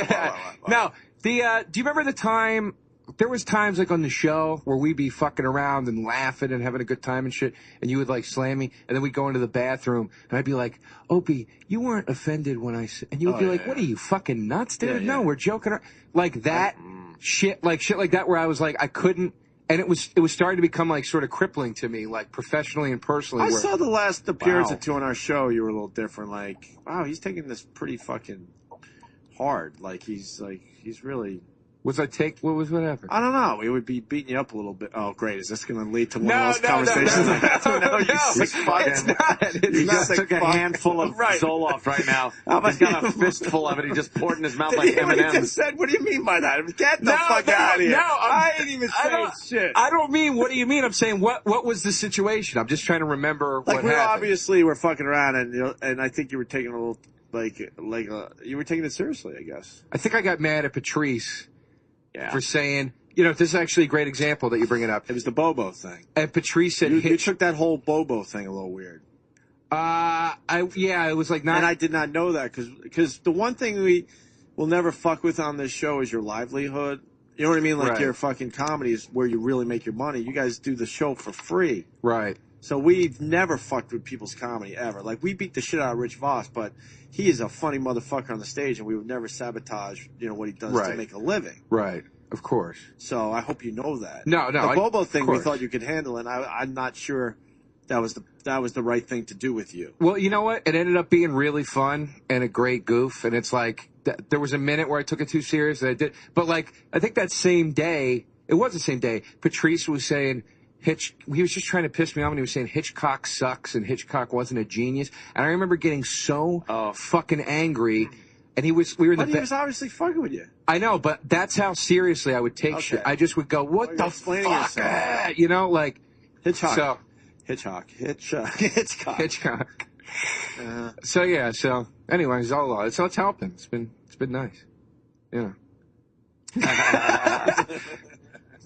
What? No. Do you remember the time? There was times like on the show where we'd be fucking around and laughing and having a good time and shit, and you would like slam me, and then we'd go into the bathroom, and I'd be like, Opie, you weren't offended when I said, and you would be like, what are you fucking nuts, dude? Yeah, No, we're joking around. Like that shit like that where I was like, I couldn't. And it was starting to become like sort of crippling to me, like professionally and personally. I where, saw the last appearance Wow. of 2 on our show. You were a little different. Like, wow, he's taking this pretty fucking hard. Like he's really. what happened? I don't know. We would be beating you up a little bit. Oh, great. Is this going to lead to one No, of those no, conversations? no, you sick fuck. It's not. He It's just not. took a handful of Zoloft right now. He's got a fistful of it. He just poured in his mouth like What he just M&M's. said? What do you mean by that? Get the No, fuck no, out of here. no, I ain't even saying shit. I don't mean, what do you mean? I'm saying, what was the situation? I'm just trying to remember Like, what we happened. obviously were fucking around, and I think you were taking a little, you were taking it seriously, I guess. I think I got mad at Patrice Yeah. for saying, this is actually a great example that you bring it up. It was the Bobo thing. And Patrice said, You took that whole Bobo thing a little weird. it was like not. And I did not know that because the one thing we will never fuck with on this show is your livelihood. You know what I mean? Like Right. your fucking comedy is where you really make your money. You guys do the show for free. Right. So we've never fucked with people's comedy ever. Like we beat the shit out of Rich Voss, but he is a funny motherfucker on the stage, and we would never sabotage, what he does to Right. make a living. Right. Of course. So I hope you know that. No, The Bobo thing of we course. thought you could handle, and I'm not sure that was the right thing to do with you. Well, you know what? It ended up being really fun and a great goof. And it's like, there was a minute where I took it too serious. And I did. But like, I think that same day, it was the same day, Patrice was saying, he was just trying to piss me off, and he was saying Hitchcock sucks and Hitchcock wasn't a genius. And I remember getting so fucking angry. And we were in But the he was obviously fucking with you. I know, but that's how seriously I would take shit. I just would go, what the explaining fuck? yourself. Like, Hitchcock. So, Hitchcock. Hitchcock. So anyways, so it's helping. It's been nice.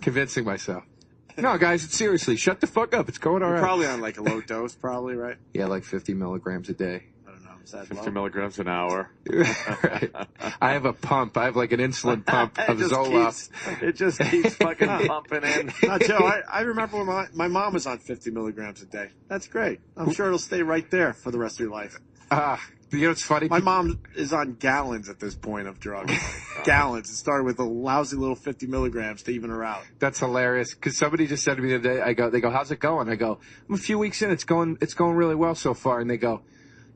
Convincing myself. No, guys, seriously, shut the fuck up. It's going all You're right. probably on like a low dose, probably, right? Yeah, like 50 milligrams a day. I don't know. Is that 50 milligrams an hour. Right. I have a pump. I have like an insulin pump of Zoloft. It just keeps fucking pumping in. No, Joe, I remember when my mom was on 50 milligrams a day. That's great. I'm sure it'll stay right there for the rest of your life. It's funny. My mom is on gallons at this point of drugs. Gallons. It started with a lousy little 50 milligrams to even her out. That's hilarious. Because somebody just said to me the other day, they go, how's it going? I go, I'm a few weeks in. It's going really well so far. And they go,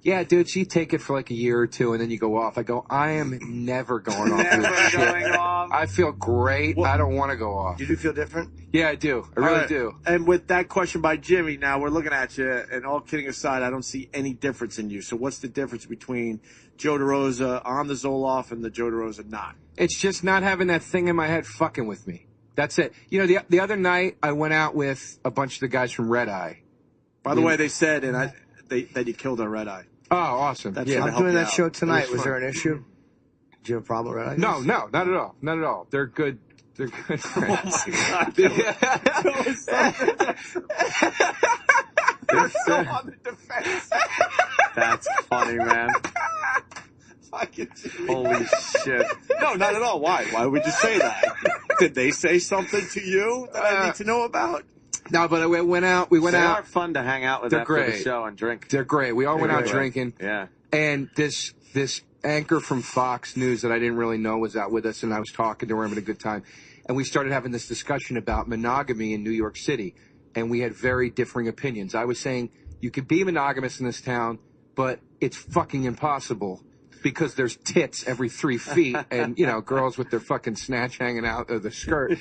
yeah, dude, so you take it for like a year or two and then you go off. I go, I am never going off. Never going off. I feel great. Well, I don't want to go off. Did you feel different? Yeah, I do. I really do. And with that question by Jimmy, now we're looking at you, and all kidding aside, I don't see any difference in you. So what's the difference between Joe DeRosa on the Zoloft and the Joe DeRosa not? It's just not having that thing in my head fucking with me. That's it. The other night I went out with a bunch of the guys from Red Eye. By the way, they said that you killed our Red Eye. Oh, awesome. That's yeah. I'm doing that show tonight. Was there an issue? Did you have a problem with that? No, not at all. Not at all. They're good. They're good friends. Oh my God. They're so on the defense. That's funny, man. Fucking Holy shit. No, not at all. Why? Why would you say that? Did they say something to you that I need to know about? No, but we went out. We went They out. are fun to hang out with They're after the great. show and drink. They're great. We all went out great. drinking. Yeah. And this anchor from Fox News that I didn't really know was out with us, and I was talking to her, having a good time. And we started having this discussion about monogamy in New York City, and we had very differing opinions. I was saying you could be monogamous in this town, but it's fucking impossible because there's tits every 3 feet and, girls with their fucking snatch hanging out of the skirt.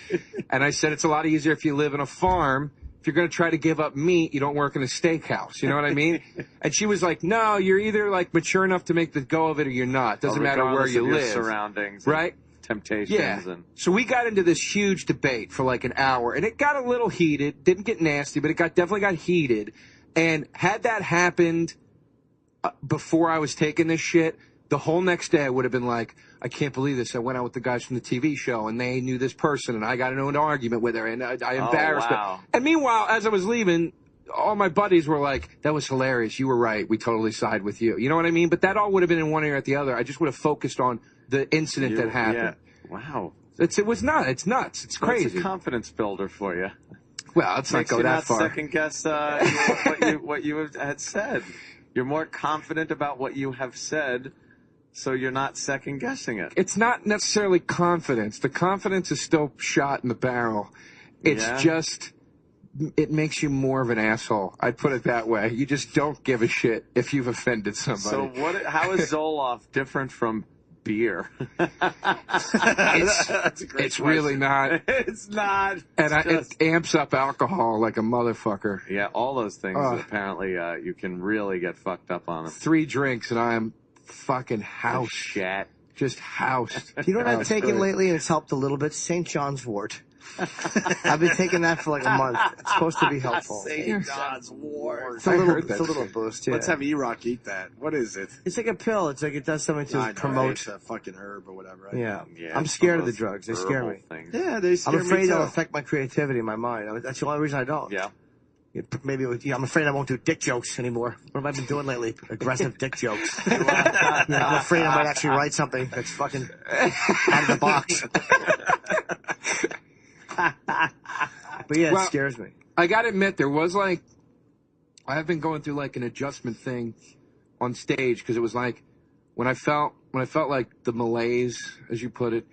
And I said it's a lot easier if you live in a farm. If you're going to try to give up meat, you don't work in a steakhouse. You know what I mean? And she was like, no, you're either like mature enough to make the go of it or you're not. Doesn't matter where Regardless you of your live. surroundings. Right? Temptations. Yeah. And So we got into this huge debate for like an hour, and it got a little heated. Didn't get nasty, but it definitely got heated. And had that happened before I was taking this shit, the whole next day I would have been like, I can't believe this. I went out with the guys from the TV show, and they knew this person, and I got into an argument with her, and I embarrassed wow. her. And meanwhile, as I was leaving, all my buddies were like, that was hilarious. You were right. We totally side with you. You know what I mean? But that all would have been in one ear at the other. I just would have focused on the incident that happened. Yeah. Wow. It was not. It's nuts. It's crazy. It's a confidence builder for you. Well, let's not Makes go you that not far. second guess what you had said. You're more confident about what you have said, so you're not second guessing it. It's not necessarily confidence. The confidence is still shot in the barrel. It's Yeah. just, it makes you more of an asshole. I'd put it that way. You just don't give a shit if you've offended somebody. So how is Zoloft different from beer? It's really not. It's not. And it amps up alcohol like a motherfucker. Yeah, all those things apparently you can really get fucked up on them. 3 drinks and I am fucking housed. Shit. Just housed. You know what I've taken lately and it's helped a little bit? St. John's wort. I've been taking that for like a month. It's supposed to be helpful. St. John's wort. It's a little boost, yeah. Let's have E-Rock eat that. What is it? It's like a pill. It's like it does something to promote. It's a fucking herb or whatever. Right? Yeah. Yeah, I'm scared of the drugs. They scare me. Things. Yeah, they scare I'm afraid me too. they'll affect my creativity, my mind. I mean, that's the only reason I don't. Yeah. Maybe I'm afraid I won't do dick jokes anymore. What have I been doing lately? Aggressive dick jokes. I'm afraid I might actually write something that's fucking out of the box. But yeah, it scares me. I gotta admit, there was like, I have been going through like an adjustment thing on stage because it was like when I felt like the malaise, as you put it,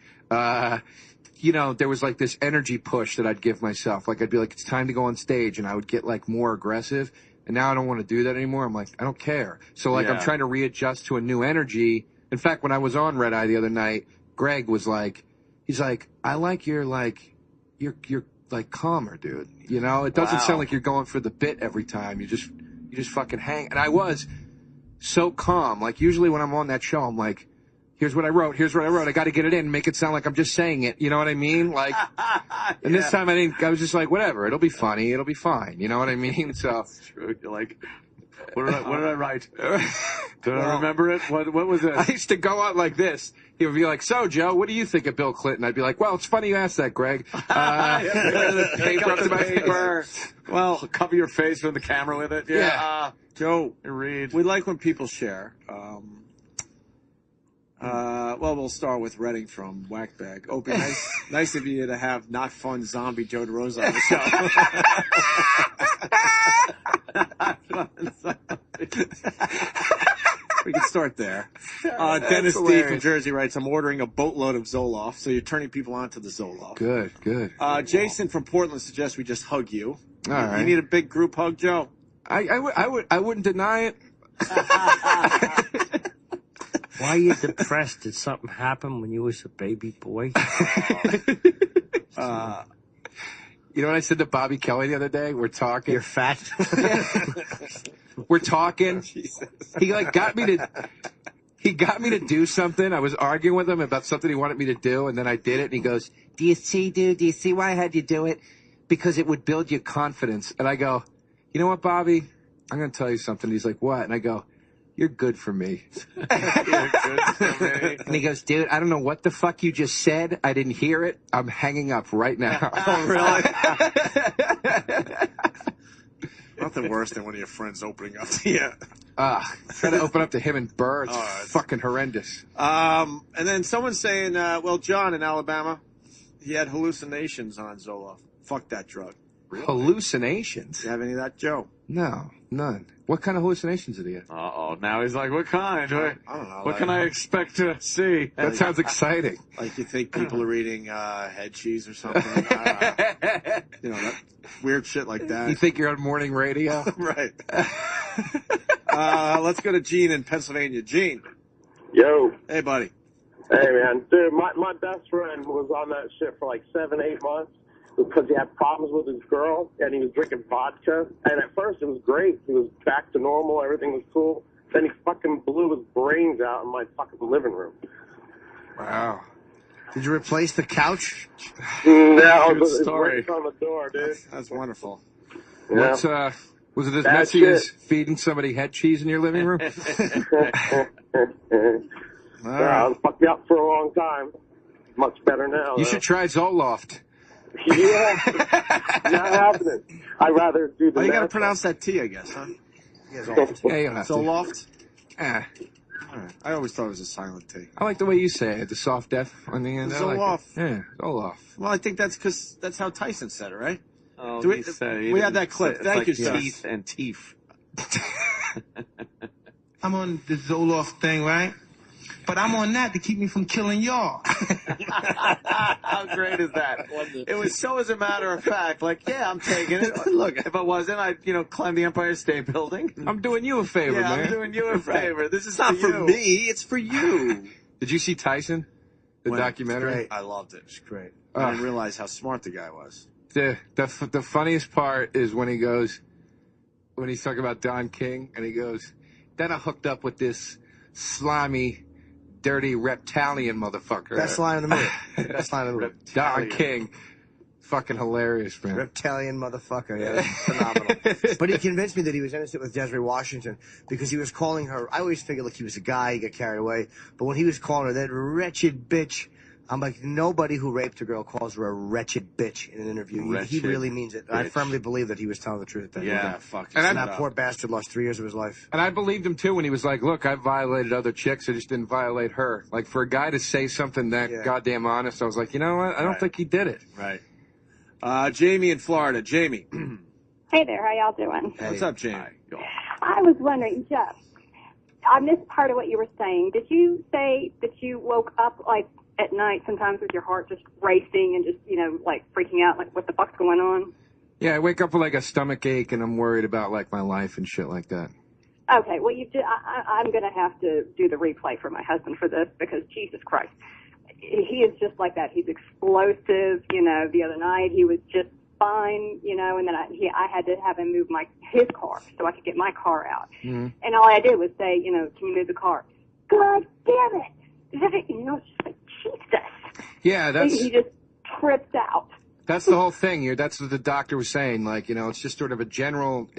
you know, there was like this energy push that I'd give myself. Like I'd be like, it's time to go on stage, and I would get like more aggressive. And now I don't want to do that anymore. I'm like, I don't care. So like I'm trying to readjust to a new energy. In fact, when I was on Red Eye the other night, Greg was like, he's like, I like your like, you're like calmer, dude. You know, it doesn't sound like you're going for the bit every time. You just fucking hang. And I was so calm. Like usually when I'm on that show, I'm like, here's what I wrote. I got to get it in and make it sound like I'm just saying it. You know what I mean? Like, and this time I was just like, whatever. It'll be funny. It'll be fine. You know what I mean? So That's true. You're like, what did I write? Did I remember it? What was it? I used to go out like this. He would be like, so, Joe, what do you think of Bill Clinton? I'd be like, well, it's funny you asked that, Greg. Paper up to my paper. Well, cover your face with the camera with it. Yeah. Joe, read. We like when people share. Well, we'll start with Redding from Whackbag. Opie, nice of you to have not fun zombie Joe DeRosa on the show. We can start there. Dennis D from Jersey writes, I'm ordering a boatload of Zoloft, so you're turning people on to the Zoloft. Good. Jason from Portland suggests we just hug you. All right. You need a big group hug, Joe? I wouldn't deny it. Why are you depressed? Did something happen when you was a baby boy? You know what I said to Bobby Kelly the other day? We're talking. You're fat. We're talking. He like got me to do something. I was arguing with him about something he wanted me to do, and then I did it, and he goes, do you see, dude? Do you see why I had you do it? Because it would build your confidence. And I go, you know what, Bobby? I'm going to tell you something. He's like, what? And I go, you're good for me. And he goes, dude, I don't know what the fuck you just said. I didn't hear it. I'm hanging up right now. Oh, really? Nothing worse than one of your friends opening up to you. Trying to open up to him and Burr. It's fucking horrendous. And then someone's saying, well, John in Alabama, he had hallucinations on Zoloft. Fuck that drug. Really? Hallucinations? You have any of that, Joe? No, none. What kind of hallucinations did he have? Uh-oh. Now he's like, what kind? I don't know. What can I expect to see? That sounds exciting. Like you think people are eating head cheese or something. I don't know. You know, that weird shit like that. You think you're on morning radio? Right. Let's go to Gene in Pennsylvania. Gene. Yo. Hey, buddy. Hey, man. Dude, my best friend was on that shit for like 7-8 months because he had problems with his girl, and he was drinking vodka. And at first it was great. He was back to normal. Everything was cool. Then he fucking blew his brains out in my fucking living room. Wow. Did you replace the couch? No, Good it's story. right on the door, dude. That's wonderful. Yeah. What's, was it as messy as feeding somebody head cheese in your living room? Yeah, it fucked me up for a long time. Much better now. You should try Zoloft. Yeah, not happening. I'd rather do the. Oh, you got to pronounce that T, I guess, huh? Yeah, you don't have to. Zoloft. Eh. All right. I always thought it was a silent T. I like the way you say it, the soft F on the end. Zoloft. Yeah, Zoloft. Well, I think that's because that's how Tyson said it, right? Oh, we had that clip. Thank you, sir. Teeth and teeth. I'm on the Zoloft thing, right? but I'm on that to keep me from killing y'all. How great is that? It was so as a matter of fact, like, yeah, I'm taking it. Look, if I wasn't, I'd, climb the Empire State Building. I'm doing you a favor, Yeah, man. I'm doing you a favor. This is It's not for you. me. It's for you. Did you see Tyson? The documentary? Great. I loved it. It was great. I didn't realize how smart the guy was. The funniest part is when he's talking about Don King, and he goes, then I hooked up with this slimy, dirty reptilian motherfucker. Best line in the movie. Best line in the movie. Don King. Fucking hilarious, man. Reptilian motherfucker. Yeah, that's phenomenal. But he convinced me that he was innocent with Desiree Washington because he was calling her. I always figured like he was a guy, he got carried away. But when he was calling her that wretched bitch, I'm like, nobody who raped a girl calls her a wretched bitch in an interview. He really means it. I firmly believe that he was telling the truth. Fuck. And that poor bastard lost 3 years of his life. And I believed him, too, when he was like, look, I violated other chicks. I just didn't violate her. Like, for a guy to say something that goddamn honest, I was like, you know what? I don't think he did it. Right. Jamie in Florida. Jamie. Hey there, how y'all doing? What's up, Jamie? I was wondering, Jeff, I missed part of what you were saying. Did you say that you woke up, like, at night sometimes with your heart just racing and just, like, freaking out, like, what the fuck's going on? Yeah, I wake up with, like, a stomach ache, and I'm worried about, like, my life and shit like that. Okay, well, I'm going to have to do the replay for my husband for this because, Jesus Christ, he is just like that. He's explosive. The other night he was just fine, and then I had to have him move his car so I could get my car out. Mm-hmm. And all I did was say, can you move the car? God damn it! It's just like, Jesus. Yeah, He just trips out. That's the whole thing. That's what the doctor was saying. Like, it's just sort of a general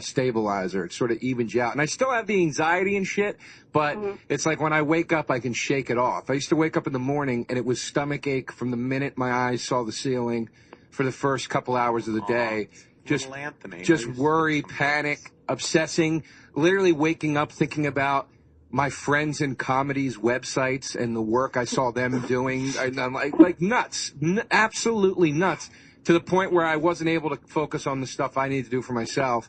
stabilizer. It sort of evens you out. And I still have the anxiety and shit, but it's like when I wake up, I can shake it off. I used to wake up in the morning and it was stomach ache from the minute my eyes saw the ceiling for the first couple hours of the day. Just worry, panic, obsessing, literally waking up thinking about my friends in comedy's websites and the work I saw them doing. I'm like nuts, absolutely nuts, to the point where I wasn't able to focus on the stuff I need to do for myself.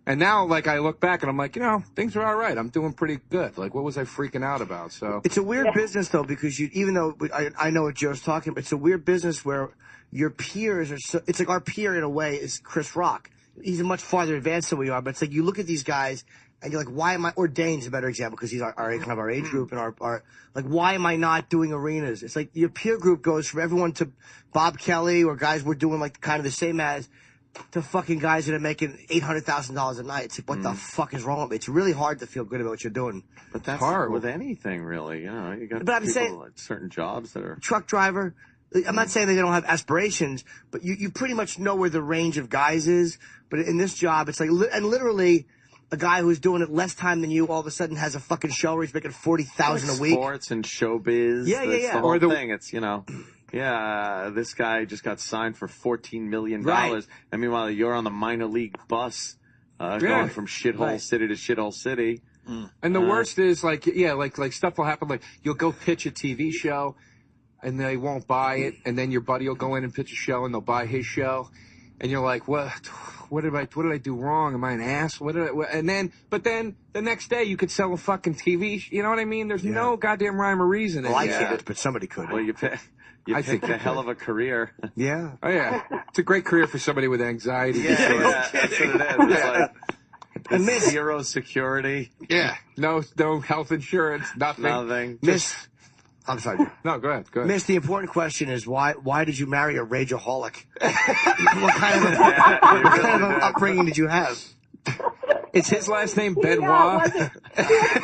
And now, like, I look back and I'm like, things are all right. I'm doing pretty good. Like, what was I freaking out about? So it's a weird business, though, because even though I know what Joe's talking about, it's a weird business where your peers are so, it's like our peer in a way is Chris Rock. He's a much farther advanced than we are, but it's like you look at these guys and you're like, why am I, or Dane's a better example because he's our kind of our age group and our like, why am I not doing arenas? It's like your peer group goes from everyone to Bob Kelly or guys we're doing like kind of the same as to fucking guys that are making $800,000 a night. It's like, what the fuck is wrong with me? It's really hard to feel good about what you're doing. But that's horrible with anything, really. You got but I'm people saying, like certain jobs that are truck driver. I'm not saying that they don't have aspirations, but you pretty much know where the range of guys is. But in this job, it's like, and literally, a guy who's doing it less time than you all of a sudden has a fucking show where he's making $40,000 a week. Sports and showbiz. Yeah. The whole thing. It's this guy just got signed for $14 million. Right. And meanwhile, you're on the minor league bus, going from shithole city to shithole city. And the worst is like stuff will happen. Like you'll go pitch a TV show, and they won't buy it, and then your buddy will go in and pitch a show, and they'll buy his show, and you're like, what did I do wrong? Am I an ass? But then the next day you could sell a fucking TV. You know what I mean? There's no goddamn rhyme or reason. Well, I can't, but somebody could. Well, you picked a hell of a career. Yeah. Oh yeah, it's a great career for somebody with anxiety. That's what it is. It's like, and Miss zero security. Yeah. No health insurance. Nothing. Miss. I'm sorry. No, go ahead. Miss, the important question is why did you marry a rageaholic? what kind of upbringing did you have? Is his last name He Benoit? wasn't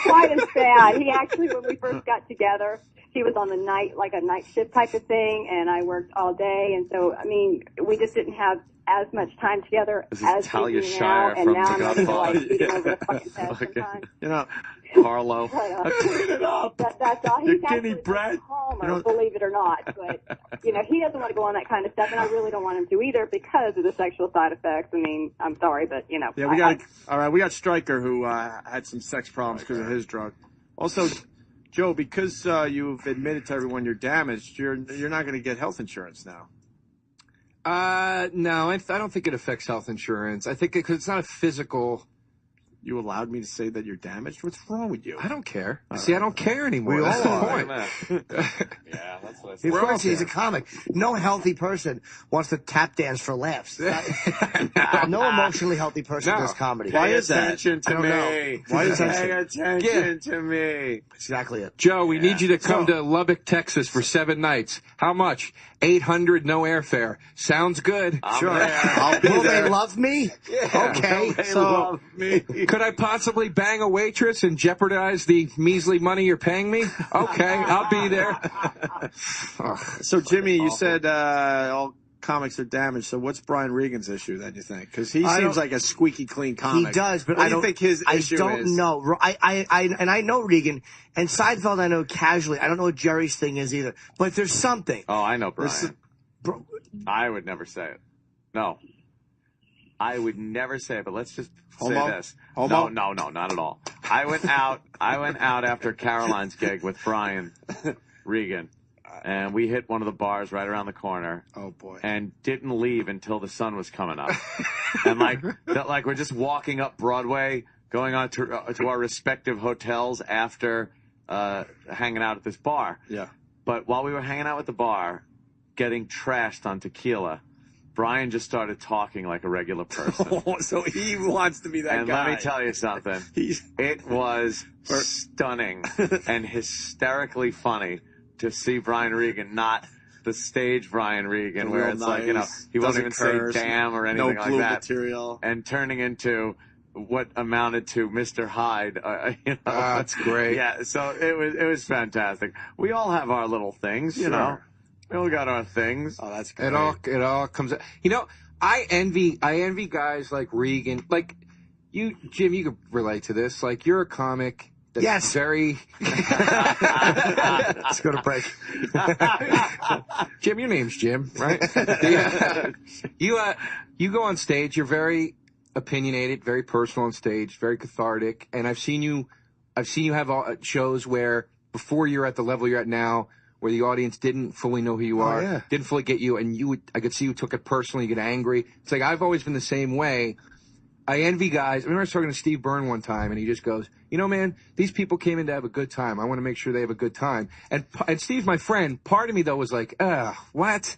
quite as bad. He actually, when we first got together, he was on the night, like a night shift type of thing, and I worked all day, and so, I mean, we just didn't have as much time together as Talia we do now, Shire and from now I'm The having to, like, Godfather. beat him over the fucking head sometimes. Carlo. Clean it up. That's all. He's actually calmer, believe it or not. But, he doesn't want to go on that kind of stuff, and I really don't want him to either because of the sexual side effects. I mean, I'm sorry, but, Yeah, we got Stryker who had some sex problems because of his drug. Also, Joe, because you've admitted to everyone you're damaged, you're not going to get health insurance now. No, I don't think it affects health insurance. I think because it's not a physical You allowed me to say that you're damaged? What's wrong with you? I don't care. See, I don't care anymore. We That's all the are. point. Yeah, that's what I Of said. course, he's a comic. No healthy person wants to tap dance for laughs. No emotionally healthy person does comedy. Pay attention I to don't me. know. Why is that? Pay that? attention to me. Exactly it. Joe, we need you to come to Lubbock, Texas for 7 nights. How much? $800, no airfare. Sounds good. Sure. I'll be Will there. they love me? Okay. They So love me. Could I possibly bang a waitress and jeopardize the measly money you're paying me? Okay, I'll be there. So, Jimmy, you said all comics are damaged. So what's Brian Regan's issue then, you think? Because he seems like a squeaky clean comic. he does, but what I do you don't think his issue is? I don't know. I know Regan and Seinfeld. I know casually. I don't know what Jerry's thing is either. But there's something. Oh, I know Brian. I would never say it. No. I would never say it, but let's just say this. Homo? No, not at all. I went out after Caroline's gig with Brian Regan, and we hit one of the bars right around the corner. Oh boy! And didn't leave until the sun was coming up. And like we're just walking up Broadway, going on to our respective hotels after hanging out at this bar. Yeah. But while we were hanging out at the bar, getting trashed on tequila, Brian just started talking like a regular person. So he wants to be that and guy. let me tell you something. It was stunning and hysterically funny to see Brian Regan, not the stage Brian Regan, where it's like, he wasn't even saying damn or anything like that. Material. And turning into what amounted to Mr. Hyde. That's great. Yeah, so it was fantastic. We all have our little things, you know. We all got our things. Oh, that's great. It all comes out. You know, I envy guys like Regan. Like you, Jim, you could relate to this. Like you're a comic that's very. Let's go to break. Jim, your name's Jim, right? You go on stage. You're very opinionated, very personal on stage, very cathartic, and I've seen you have shows where before you're at the level you're at now, where the audience didn't fully know who you are, didn't fully get you, and I could see you took it personally, you get angry. It's like I've always been the same way. I envy guys. I remember I was talking to Steve Byrne one time, and he just goes, you know, man, these people came in to have a good time. I want to make sure they have a good time. And Steve's my friend. Part of me, though, was like, what?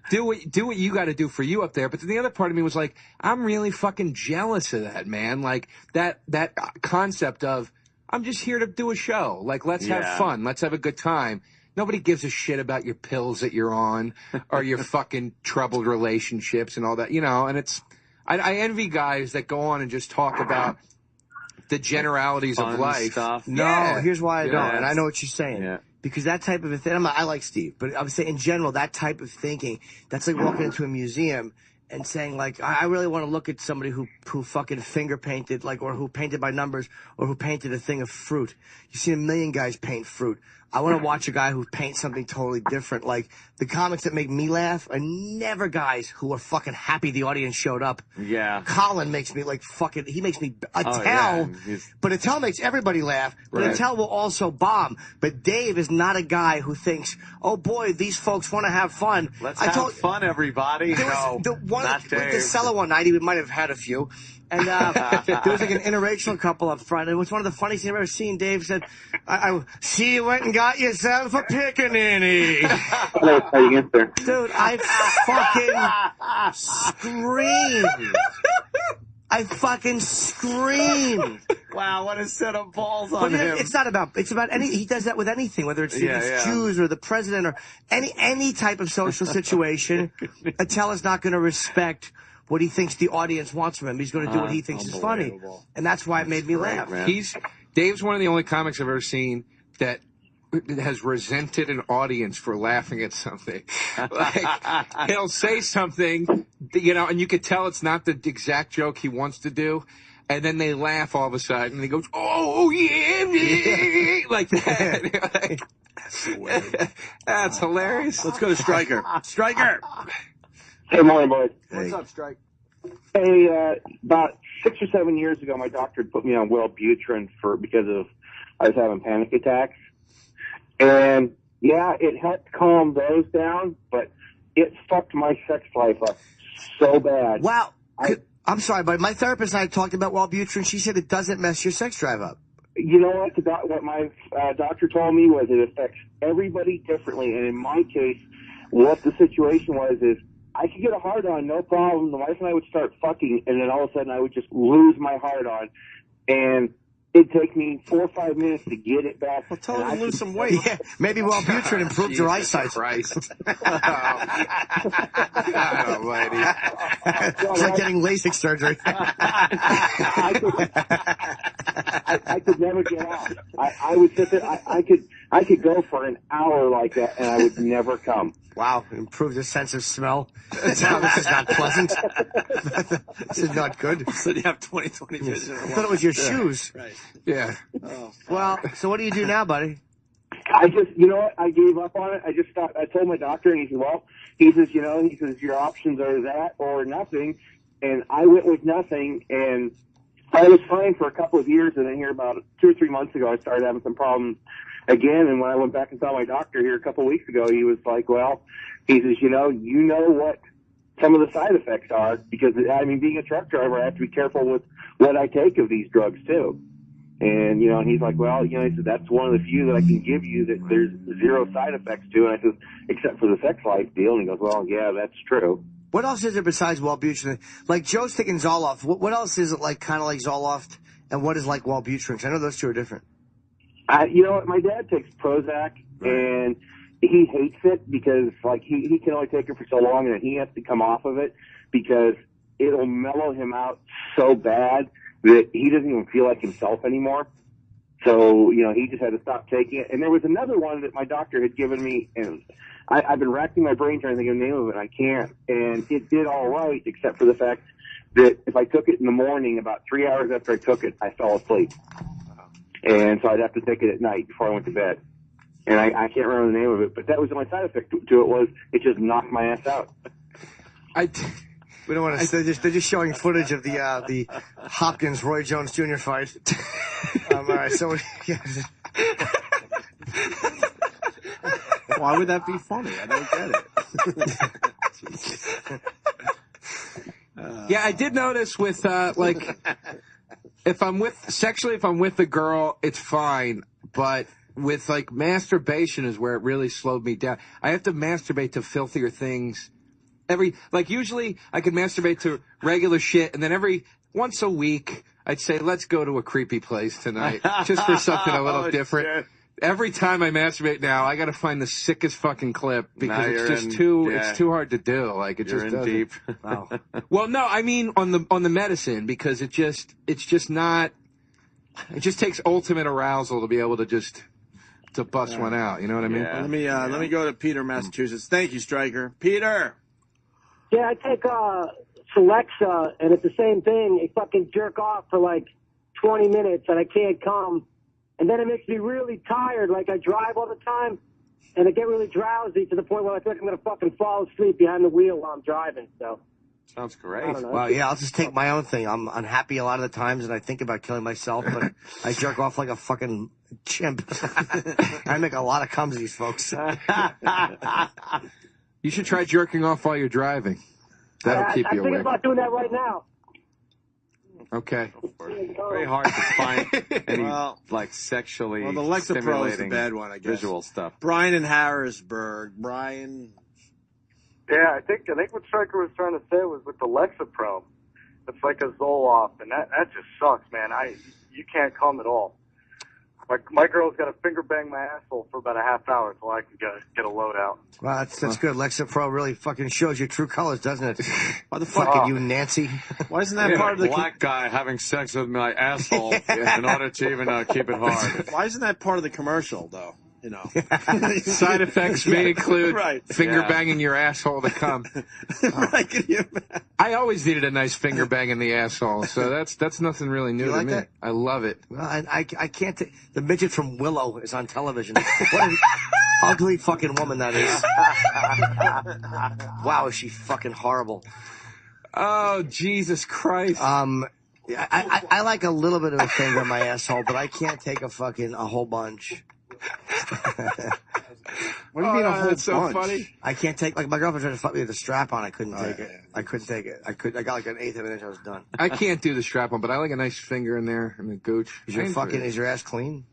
Do what you got to do for you up there. But then the other part of me was like, I'm really fucking jealous of that, man. Like, that concept of, I'm just here to do a show. Like, let's have fun. Let's have a good time. Nobody gives a shit about your pills that you're on or your fucking troubled relationships and all that, you know, and I envy guys that go on and just talk about the generalities of life. Stuff. No, here's why I don't, and I know what you're saying. Yeah. Because that type of a thing, I like Steve, but I would say in general, that type of thinking, that's like walking into a museum and saying like, I really want to look at somebody who fucking finger painted, like, or who painted by numbers, or who painted a thing of fruit. You see a million guys paint fruit. I want to watch a guy who paints something totally different. Like, the comics that make me laugh are never guys who are fucking happy the audience showed up. Yeah. Colin makes me like fucking, he makes me, Attell, but Attell makes everybody laugh, but Attell will also bomb. But Dave is not a guy who thinks, oh boy, these folks want to have fun. Let's have fun, everybody. Not Dave. With the cellar one night, he might have had a few. And there was like an interracial couple up front. And it was one of the funniest things I've ever seen. Dave said, I see you went and got yourself a pickaninny. Dude, I fucking screamed. I fucking screamed. Wow, what a set of balls on him. It's about any, he does that with anything, whether it's Jews or the president or any type of social situation. Attell is not going to respect what he thinks the audience wants from him. He's going to do what he thinks is funny. And that's why it made me laugh. Dave's one of the only comics I've ever seen that has resented an audience for laughing at something. Like, he'll say something, you know, and you could tell it's not the exact joke he wants to do. And then they laugh all of a sudden, and he goes, oh, yeah, like that. That's hilarious. Let's go to Stryker. Stryker! Hey, morning, boys. What's up, Strike? Hey, about 6 or 7 years ago, my doctor put me on Wellbutrin because I was having panic attacks. And, yeah, it helped calm those down, but it fucked my sex life up so bad. Wow. I'm sorry, but my therapist and I talked about Wellbutrin. She said it doesn't mess your sex drive up. You know what? What my doctor told me was it affects everybody differently. And in my case, what the situation was is I could get a hard on, no problem. The wife and I would start fucking, and then all of a sudden I would just lose my hard on. And it'd take me 4 or 5 minutes to get it back. Well, tell her to lose some weight. Yeah, maybe Wellbutrin improved your eyesight. Christ. God almighty. It's like getting LASIK surgery. I could never get off. I would sit there. I could go for an hour like that, and I would never come. Wow, improved the sense of smell. This is not pleasant. This is not good. So you have 20/20 vision. I thought it was your shoes. Right. Yeah. Oh. Well, so what do you do now, buddy? I just, you know what? I gave up on it. I just stopped. I told my doctor, and he said, well, he says, your options are that or nothing. And I went with nothing, and I was fine for a couple of years, and then here about 2 or 3 months ago, I started having some problems again. And when I went back and saw my doctor here a couple of weeks ago, he was like, well, he says, you know what some of the side effects are, because, I mean, being a truck driver, I have to be careful with what I take of these drugs, too. And, and he's like, well, he said, that's one of the few that I can give you that there's zero side effects to. And I said, except for the sex life deal. And he goes, well, yeah, that's true. What else is there besides Wellbutrin? Like Joe's taking Zoloft. What else is it like, kind of like Zoloft? And what is like Wellbutrin? 'Cause I know those two are different. You know what? My dad takes Prozac, and he hates it because, like, he can only take it for so long, and then he has to come off of it because it'll mellow him out so bad that he doesn't even feel like himself anymore. So, he just had to stop taking it. And there was another one that my doctor had given me, and I've been racking my brain trying to think of the name of it, and I can't. And it did all right, except for the fact that if I took it in the morning, about 3 hours after I took it, I fell asleep. And so I'd have to take it at night before I went to bed. And I can't remember the name of it, but that was the only side effect to it was it just knocked my ass out. We don't want to. They're just showing footage of the Hopkins Roy Jones Jr. fight. All right, so why would that be funny? I don't get it. Yeah, I did notice with if I'm with a girl, it's fine, but with like masturbation is where it really slowed me down. I have to masturbate to filthier things. Usually I could masturbate to regular shit, and then every once a week I'd say, let's go to a creepy place tonight, just for something a little different. Shit. Every time I masturbate now, I got to find the sickest fucking clip because it's too hard to do. Like it you're just in deep. Wow. Well, no, I mean on the medicine, because it's just not. It just takes ultimate arousal to be able to bust one out. You know what I mean? Yeah. Let me go to Peter, Massachusetts. Thank you, Stryker. Peter. Yeah, I take Celexa, and it's the same thing. I fucking jerk off for like 20 minutes, and I can't come. And then it makes me really tired. Like, I drive all the time, and I get really drowsy to the point where I think I'm going to fucking fall asleep behind the wheel while I'm driving. So sounds great. Well, yeah, I'll just take my own thing. I'm unhappy a lot of the times, and I think about killing myself, but I jerk off like a fucking chimp. I make a lot of cumsies, folks. You should try jerking off while you're driving. That'll keep you awake. I'm thinking about doing that right now. Okay. Very hard to find any sexually the Lexapro is the bad one, I guess. Visual stuff. Brian in Harrisburg. Brian. Yeah, I think what Stryker was trying to say was with the Lexapro, it's like a Zoloft, and that just sucks, man. You can't come at all. My girl's got to finger bang my asshole for about a half hour until I can get a load out. Well, that's good. Lexapro really fucking shows your true colors, doesn't it? Why the fuck are you, Nancy? Why isn't that part of the black guy having sex with my asshole in order to even keep it hard? Why isn't that part of the commercial, though? Side effects may include finger Yeah. banging your asshole to come. I always needed a nice finger bang in the asshole, so that's nothing really new You to like me. that? I love it. Well, I can't take... The midget from Willow is on television. What an ugly fucking woman that is. Wow, is she fucking horrible. Oh, Jesus Christ. I like a little bit of a finger in my asshole, but I can't take a whole bunch. What do you mean a whole that's so bunch? funny. I can't take, like, my girlfriend tried to fuck me with a strap on. I couldn't take it. I couldn't take it. I got like an eighth of an inch. I was done. I can't do the strap on, but I like a nice finger in there and the gooch. Is your ass clean?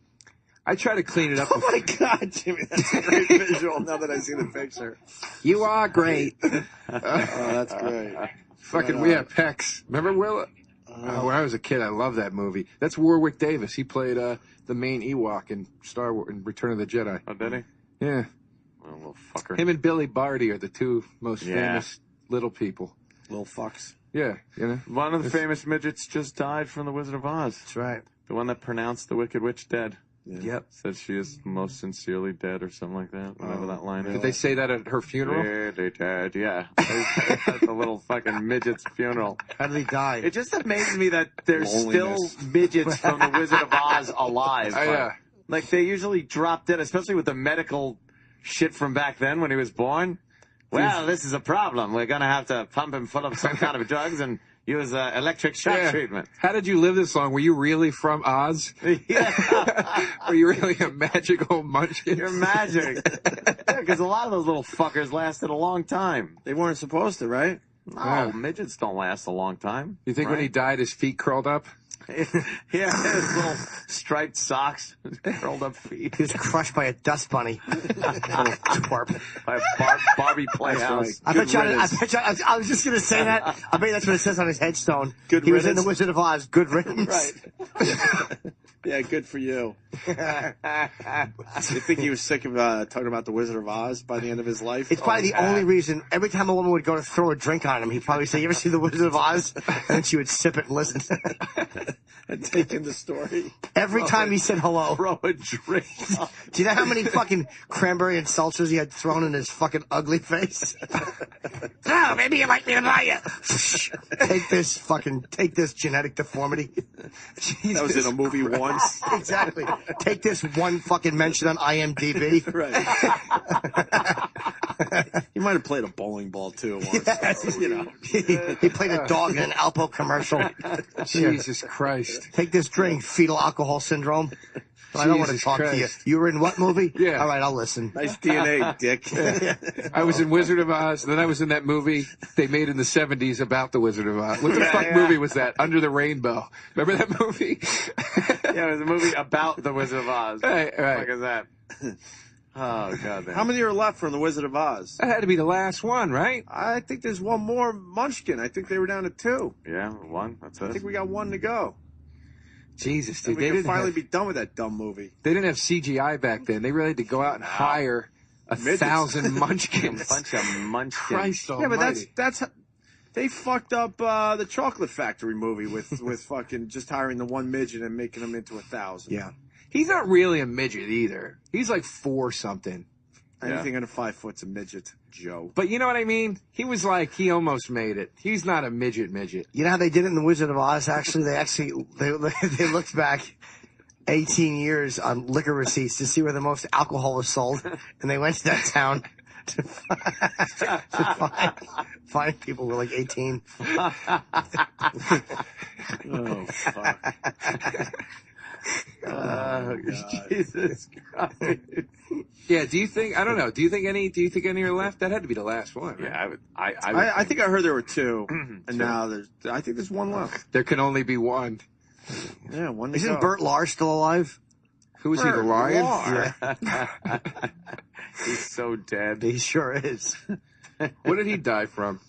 I try to clean it up. Oh my God, Jimmy, that's a great visual now that I see the picture. You are great. Oh, that's great. Fucking, we have pecs. Remember Will? When I was a kid, I loved that movie. That's Warwick Davis. He played the main Ewok in Star Wars in Return of the Jedi. Oh, did he? Yeah. Oh, little fucker. Him and Billy Barty are the two most famous little people. Little fucks. Yeah, you know. One of the famous midgets just died from The Wizard of Oz. That's right. The one that pronounced the Wicked Witch dead. Yep. Said she is most sincerely dead or something like that. Whatever that line is. Did they say that at her funeral? Really dead, yeah. At the little fucking midget's funeral. How did he die? It just amazes me that there's still midgets from The Wizard of Oz alive. Like, they usually drop dead, especially with the medical shit from back then when he was born. Well, this is a problem. We're going to have to pump him full of some kind of drugs and use electric shock treatment. How did you live this long? Were you really from Oz? Yeah. Were you really a magical munchkin? You're magic. Because a lot of those little fuckers lasted a long time. They weren't supposed to, right? No, midgets don't last a long time. You think when he died, his feet curled up? Yeah, his little striped socks, curled up feet. He was crushed by a dust bunny. Little twerp. By a Barbie Playhouse. I was just going to say that. I bet that's what it says on his headstone. Good he was in riddance. The Wizard of Oz. Good riddance. Right. Yeah, good for you. You think he was sick of talking about the Wizard of Oz by the end of his life? It's probably the only reason. Every time a woman would go to throw a drink on him, he'd probably say, "You ever see the Wizard of Oz?" And then she would sip it and listen. And take in the story. Every time he said hello. Throw a drink. Do you know how many fucking cranberry and seltzers he had thrown in his fucking ugly face? Oh, maybe you like me to buy you. Take this genetic deformity. That was in a movie once. Exactly. Take this one fucking mention on IMDb. Right. He might have played a bowling ball too once. Yes. You know. He played a dog in an Alpo commercial. Jesus Christ. Take this drink, fetal alcohol syndrome. I don't want to talk to you. You were in what movie? Yeah. All right, I'll listen. Nice DNA, dick. I was in Wizard of Oz, then I was in that movie they made in the 70s about the Wizard of Oz. What the fuck movie was that? Under the Rainbow. Remember that movie? Yeah, it was a movie about the Wizard of Oz. Right. What is that? Oh, God. How many are left from the Wizard of Oz? That had to be the last one, right? I think there's one more Munchkin. I think they were down to 2. Yeah, 1. That's it. I think we got 1 to go. Jesus, dude. And we can finally be done with that dumb movie. They didn't have CGI back then. They really had to go out and hire 1,000 munchkins. A bunch of munchkins. Christ Yeah, but almighty. that's they fucked up the Chocolate Factory movie with fucking just hiring the one midget and making him into 1,000. Yeah. He's not really a midget either. He's like 4 something. Anything under 5 foot's a midget, Joe. But you know what I mean? He was like, he almost made it. He's not a midget. You know how they did it in The Wizard of Oz? Actually, they looked back 18 years on liquor receipts to see where the most alcohol was sold, and they went to that town to find people who were like 18. Oh, fuck. Oh, Jesus Christ. Yeah, do you think any are left? That had to be the last one, right? Yeah, I think I heard there were 2, and now I think there's 1 left. There can only be 1. Yeah, 1 to Isn't go. Bert Lahr still alive? Who is he, the lion? Yeah. He's so dead. He sure is. What did he die from?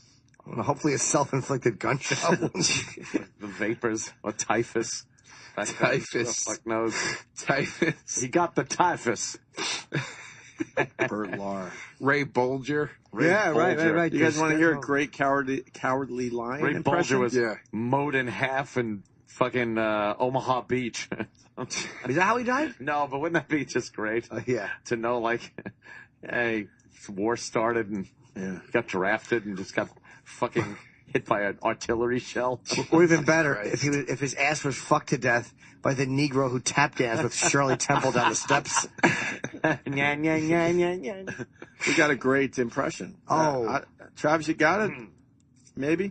Well, hopefully a self-inflicted gunshot. The vapors or typhus. Typhus. Who the fuck knows? Typhus. He got the typhus. Bert Lahr. Ray Bolger. Right. You guys want to hear a great cowardly lion Ray impression? Bolger was mowed in half in fucking Omaha Beach. Is that how he died? No, but wouldn't that be just great? Yeah. To know, like, hey, war started and got drafted and just got fucking hit by an artillery shell. Or even better, if his ass was fucked to death by the Negro who tap danced with Shirley Temple down the steps. We got a great impression. Oh. Travis, you got it? Maybe?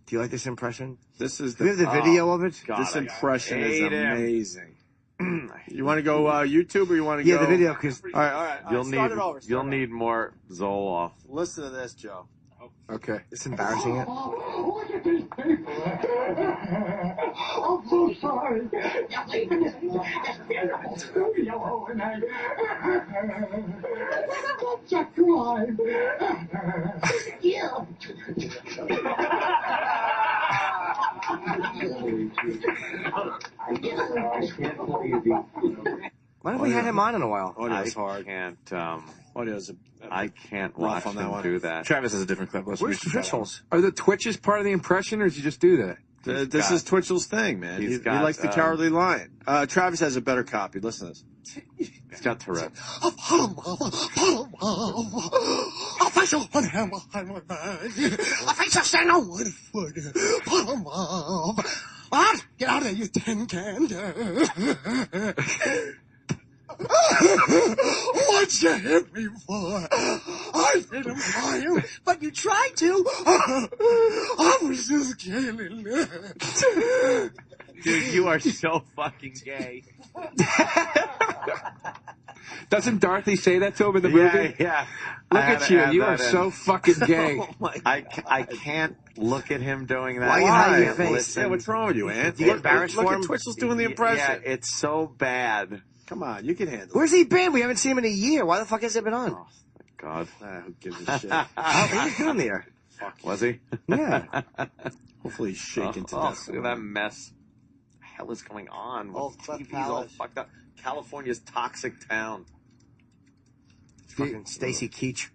Do you like this impression? This is Do we have the video of it? This impression is amazing. I You want to go YouTube or you want to go? Yeah, the video. Cause all right. You'll need more Zoloft. Listen to this, Joe. Okay. It's embarrassing. It. Look at these people. I'm so sorry. You're leaving this beautiful studio and I such a crime. Yeah. Why haven't we had him on in a while? Audio's hard. I can't watch on that him one. do that. Travis has a different clip. Where's Twitchell's? Are the Twitches part of the impression, or does he just do that? This is Twitchell's thing, man. He likes the Cowardly Lion. Travis has a better copy. Listen to this. He's got Tourette. Get out of there, you tin can. What'd you hit me for? I didn't fire you, but you tried to. I was just kidding. Dude, you are so fucking gay. Doesn't Dorothy say that to him in the movie? Yeah. Look at you. You are so fucking gay. I can't look at him doing that. Why are you hiding your face? Listen. Yeah, what's wrong with you, Ant? You get embarrassed look for at him? Twitchell's doing the impression. Yeah, it's so bad. Come on, you can handle it. Where's he been? We haven't seen him in a year. Why the fuck has he been on? God. Who gives a shit? What was he doing there? Was he? Yeah. Hopefully he's shaking to death. Look at that mess. What the hell is going on? Old TV's all fucked up. California's toxic town. Fucking Stacy Keach.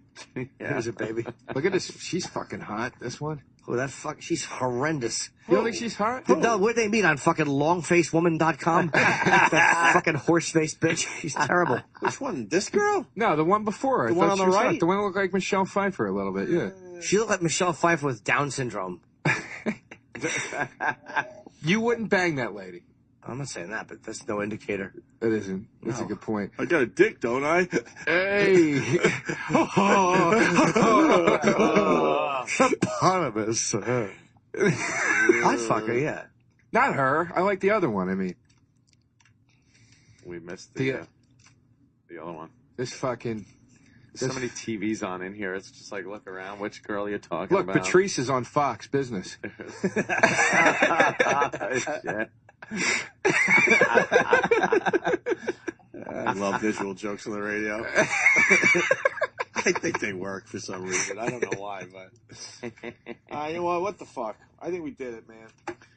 Here's a baby. Look at this. She's fucking hot, this one. Oh, that fuck. She's horrendous. You don't think she's hot? Where'd they meet? On fucking longfacewoman.com? That fucking horse-faced bitch. She's terrible. Which one? This girl? No, the one before her. The one on the right? The one that looked like Michelle Pfeiffer a little bit, yeah. She looked like Michelle Pfeiffer with Down syndrome. You wouldn't bang that lady. I'm not saying that, but that's no indicator. It isn't. That's a good point. I got a dick, don't I? Hey! Barnabas. I'd fuck her, yeah. Not her. I like the other one, I mean. We missed the other one. This fucking... There's so many TVs on in here. It's just like, look around. Which girl are you talking Look, about? Patrice is on Fox Business. Shit. I love visual jokes on the radio. I think they work for some reason. I don't know why, but you know what the fuck? I think we did it, man.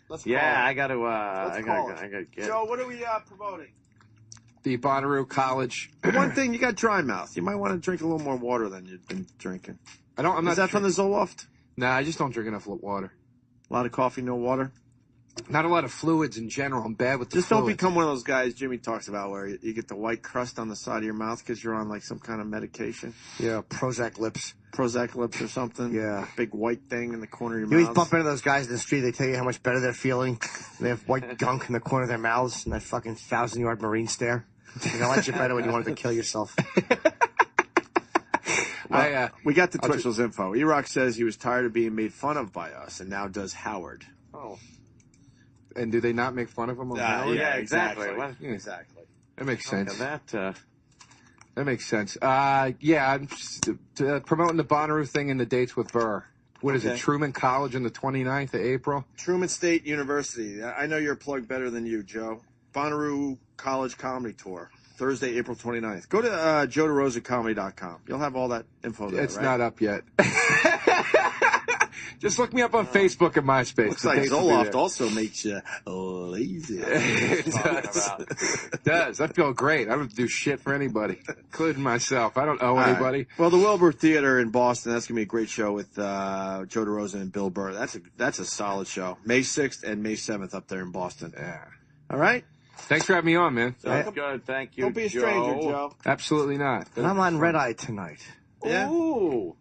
Let's call it. I got to. I gotta get. Joe, what are we promoting? The Bonnaroo College. One thing, you got dry mouth. You might want to drink a little more water than you've been drinking. I'm not. Is that from the Zoloft? Nah, I just don't drink enough water. A lot of coffee, no water. Not a lot of fluids in general. I'm bad with the Just fluids. don't become one of those guys Jimmy talks about where you get the white crust on the side of your mouth because you're on like some kind of medication. Yeah, Prozac lips. Prozac lips or something. Yeah. Big white thing in the corner of your You mouth. always bump into those guys in the street, they tell you how much better they're feeling. They have white gunk in the corner of their mouths and that fucking 1,000-yard Marine stare. You know, I like you better when you wanted to kill yourself. Well, we got the Twitchell's info. E-Rock says he was tired of being made fun of by us and now does Howard. Oh. And do they not make fun of him on Howard? Yeah, exactly. Exactly. That makes sense. That makes sense. I'm just, promoting the Bonnaroo thing and the dates with Burr. What is it, Truman College on the 29th of April? Truman State University. I know you're plugged better than you, Joe. Bonnaroo College Comedy Tour. Thursday, April 29th. Go to JoeDeRosaComedy.com. You'll have all that info there, It's right? not up yet. Just look me up on Facebook and MySpace. Looks like Zoloft also makes you lazy. It does. It does. I feel great. I don't do shit for anybody, including myself. I don't owe anybody. Well, the Wilbur Theater in Boston, that's going to be a great show with Joe DeRosa and Bill Burr. That's a solid show. May 6th and May 7th up there in Boston. Yeah. All right? Thanks for having me on, man. sounds good. Thank you. Don't be a stranger, Joe. Absolutely not. And I'm on Red Eye tonight. Yeah? Ooh.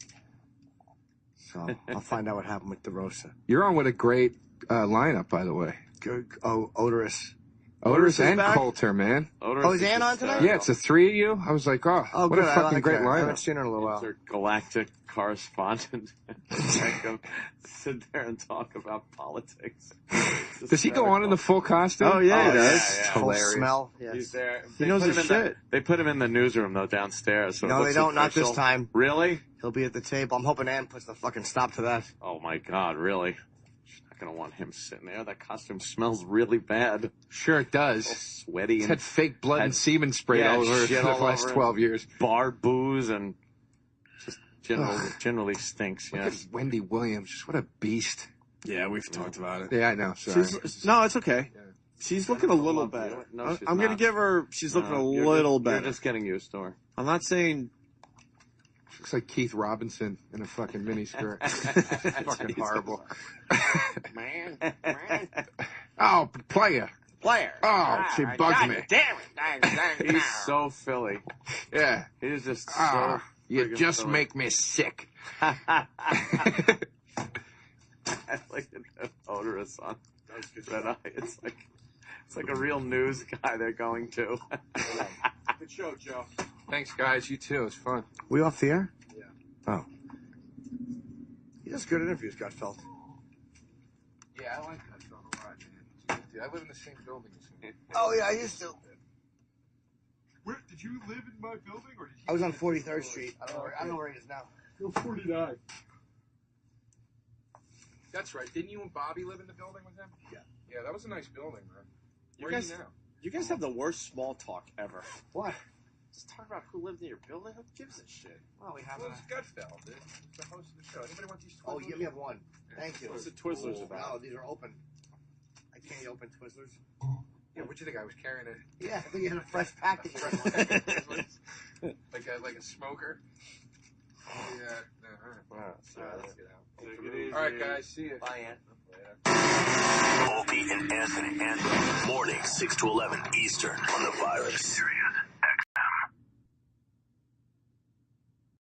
So I'll find out what happened with DeRosa. You're on with a great lineup, by the way. Good. Oh, Odorous. Otis is and back? Coulter, man. Oh, is Ann on tonight? Yeah, it's the three of you. I was like, oh what good. a fucking great I haven't lineup. seen her in a little while. Intergalactic correspondent. Make him sit there and talk about politics. Does he go on in the full costume? Oh, yeah, he does. Yeah. Whole Hilarious. smell. Yes. He's there. He knows his his shit. They put him in the newsroom though downstairs. So it No, they looks don't. Not official. this time. Really? He'll be at the table. I'm hoping Ann puts the fucking stop to that. Oh my God! Really? She's not gonna want him sitting there. That costume smells really bad. Sure it does. So sweaty. It's And had fake blood and semen sprayed all over shit the all last over 12 it. years. Bar booze and just generally stinks. Look Yeah. at Wendy Williams. Just what a beast. Yeah, we've talked about it. Yeah, I know. Sorry. No, it's okay. She's looking a little better. No, she's I'm going to not. give her. She's looking a You're little just, better. You're just getting used to her. I'm not saying. Looks like Keith Robinson in a fucking miniskirt. Fucking horrible. Man. Oh, player. Oh, she bugs me. He's so Philly. Yeah. He's just Ah, so. you friggin' just Philly. make me sick. I like the odorous on Red Eye. It's like a real news guy they're going to. Good show, Joe. Thanks, guys. You too. It's fun. We off the air? Yeah. Oh. He does good interviews, Gutfeld. Yeah, I like that film a lot, man. Dude, I live in the same building as him. Oh, yeah, I used to. Where did you live in my building, or did I was on 43rd Street. I don't know where he is now. you? 49. That's right. Didn't you and Bobby live in the building with him? Yeah. Yeah, that was a nice building, man. You Where guys, are you now? you guys have the worst small talk ever. What? Just talk about who lived in your building. Who gives a shit? Well, we have Well, it's Gutfeld, dude. It's the host of the show. Anybody want these Oh, Twizzlers? you give me one. Thank you. What's the Twizzlers about? No, these are open. I can't open Twizzlers. Yeah, what'd you think? I was carrying it Yeah, I think you had a fresh package. like a smoker? Yeah. Let's get out. Take it easy. All right, guys. See you. Bye, Aunt. Opie and Anthony. Morning, 6 to 11 Eastern on the Virus.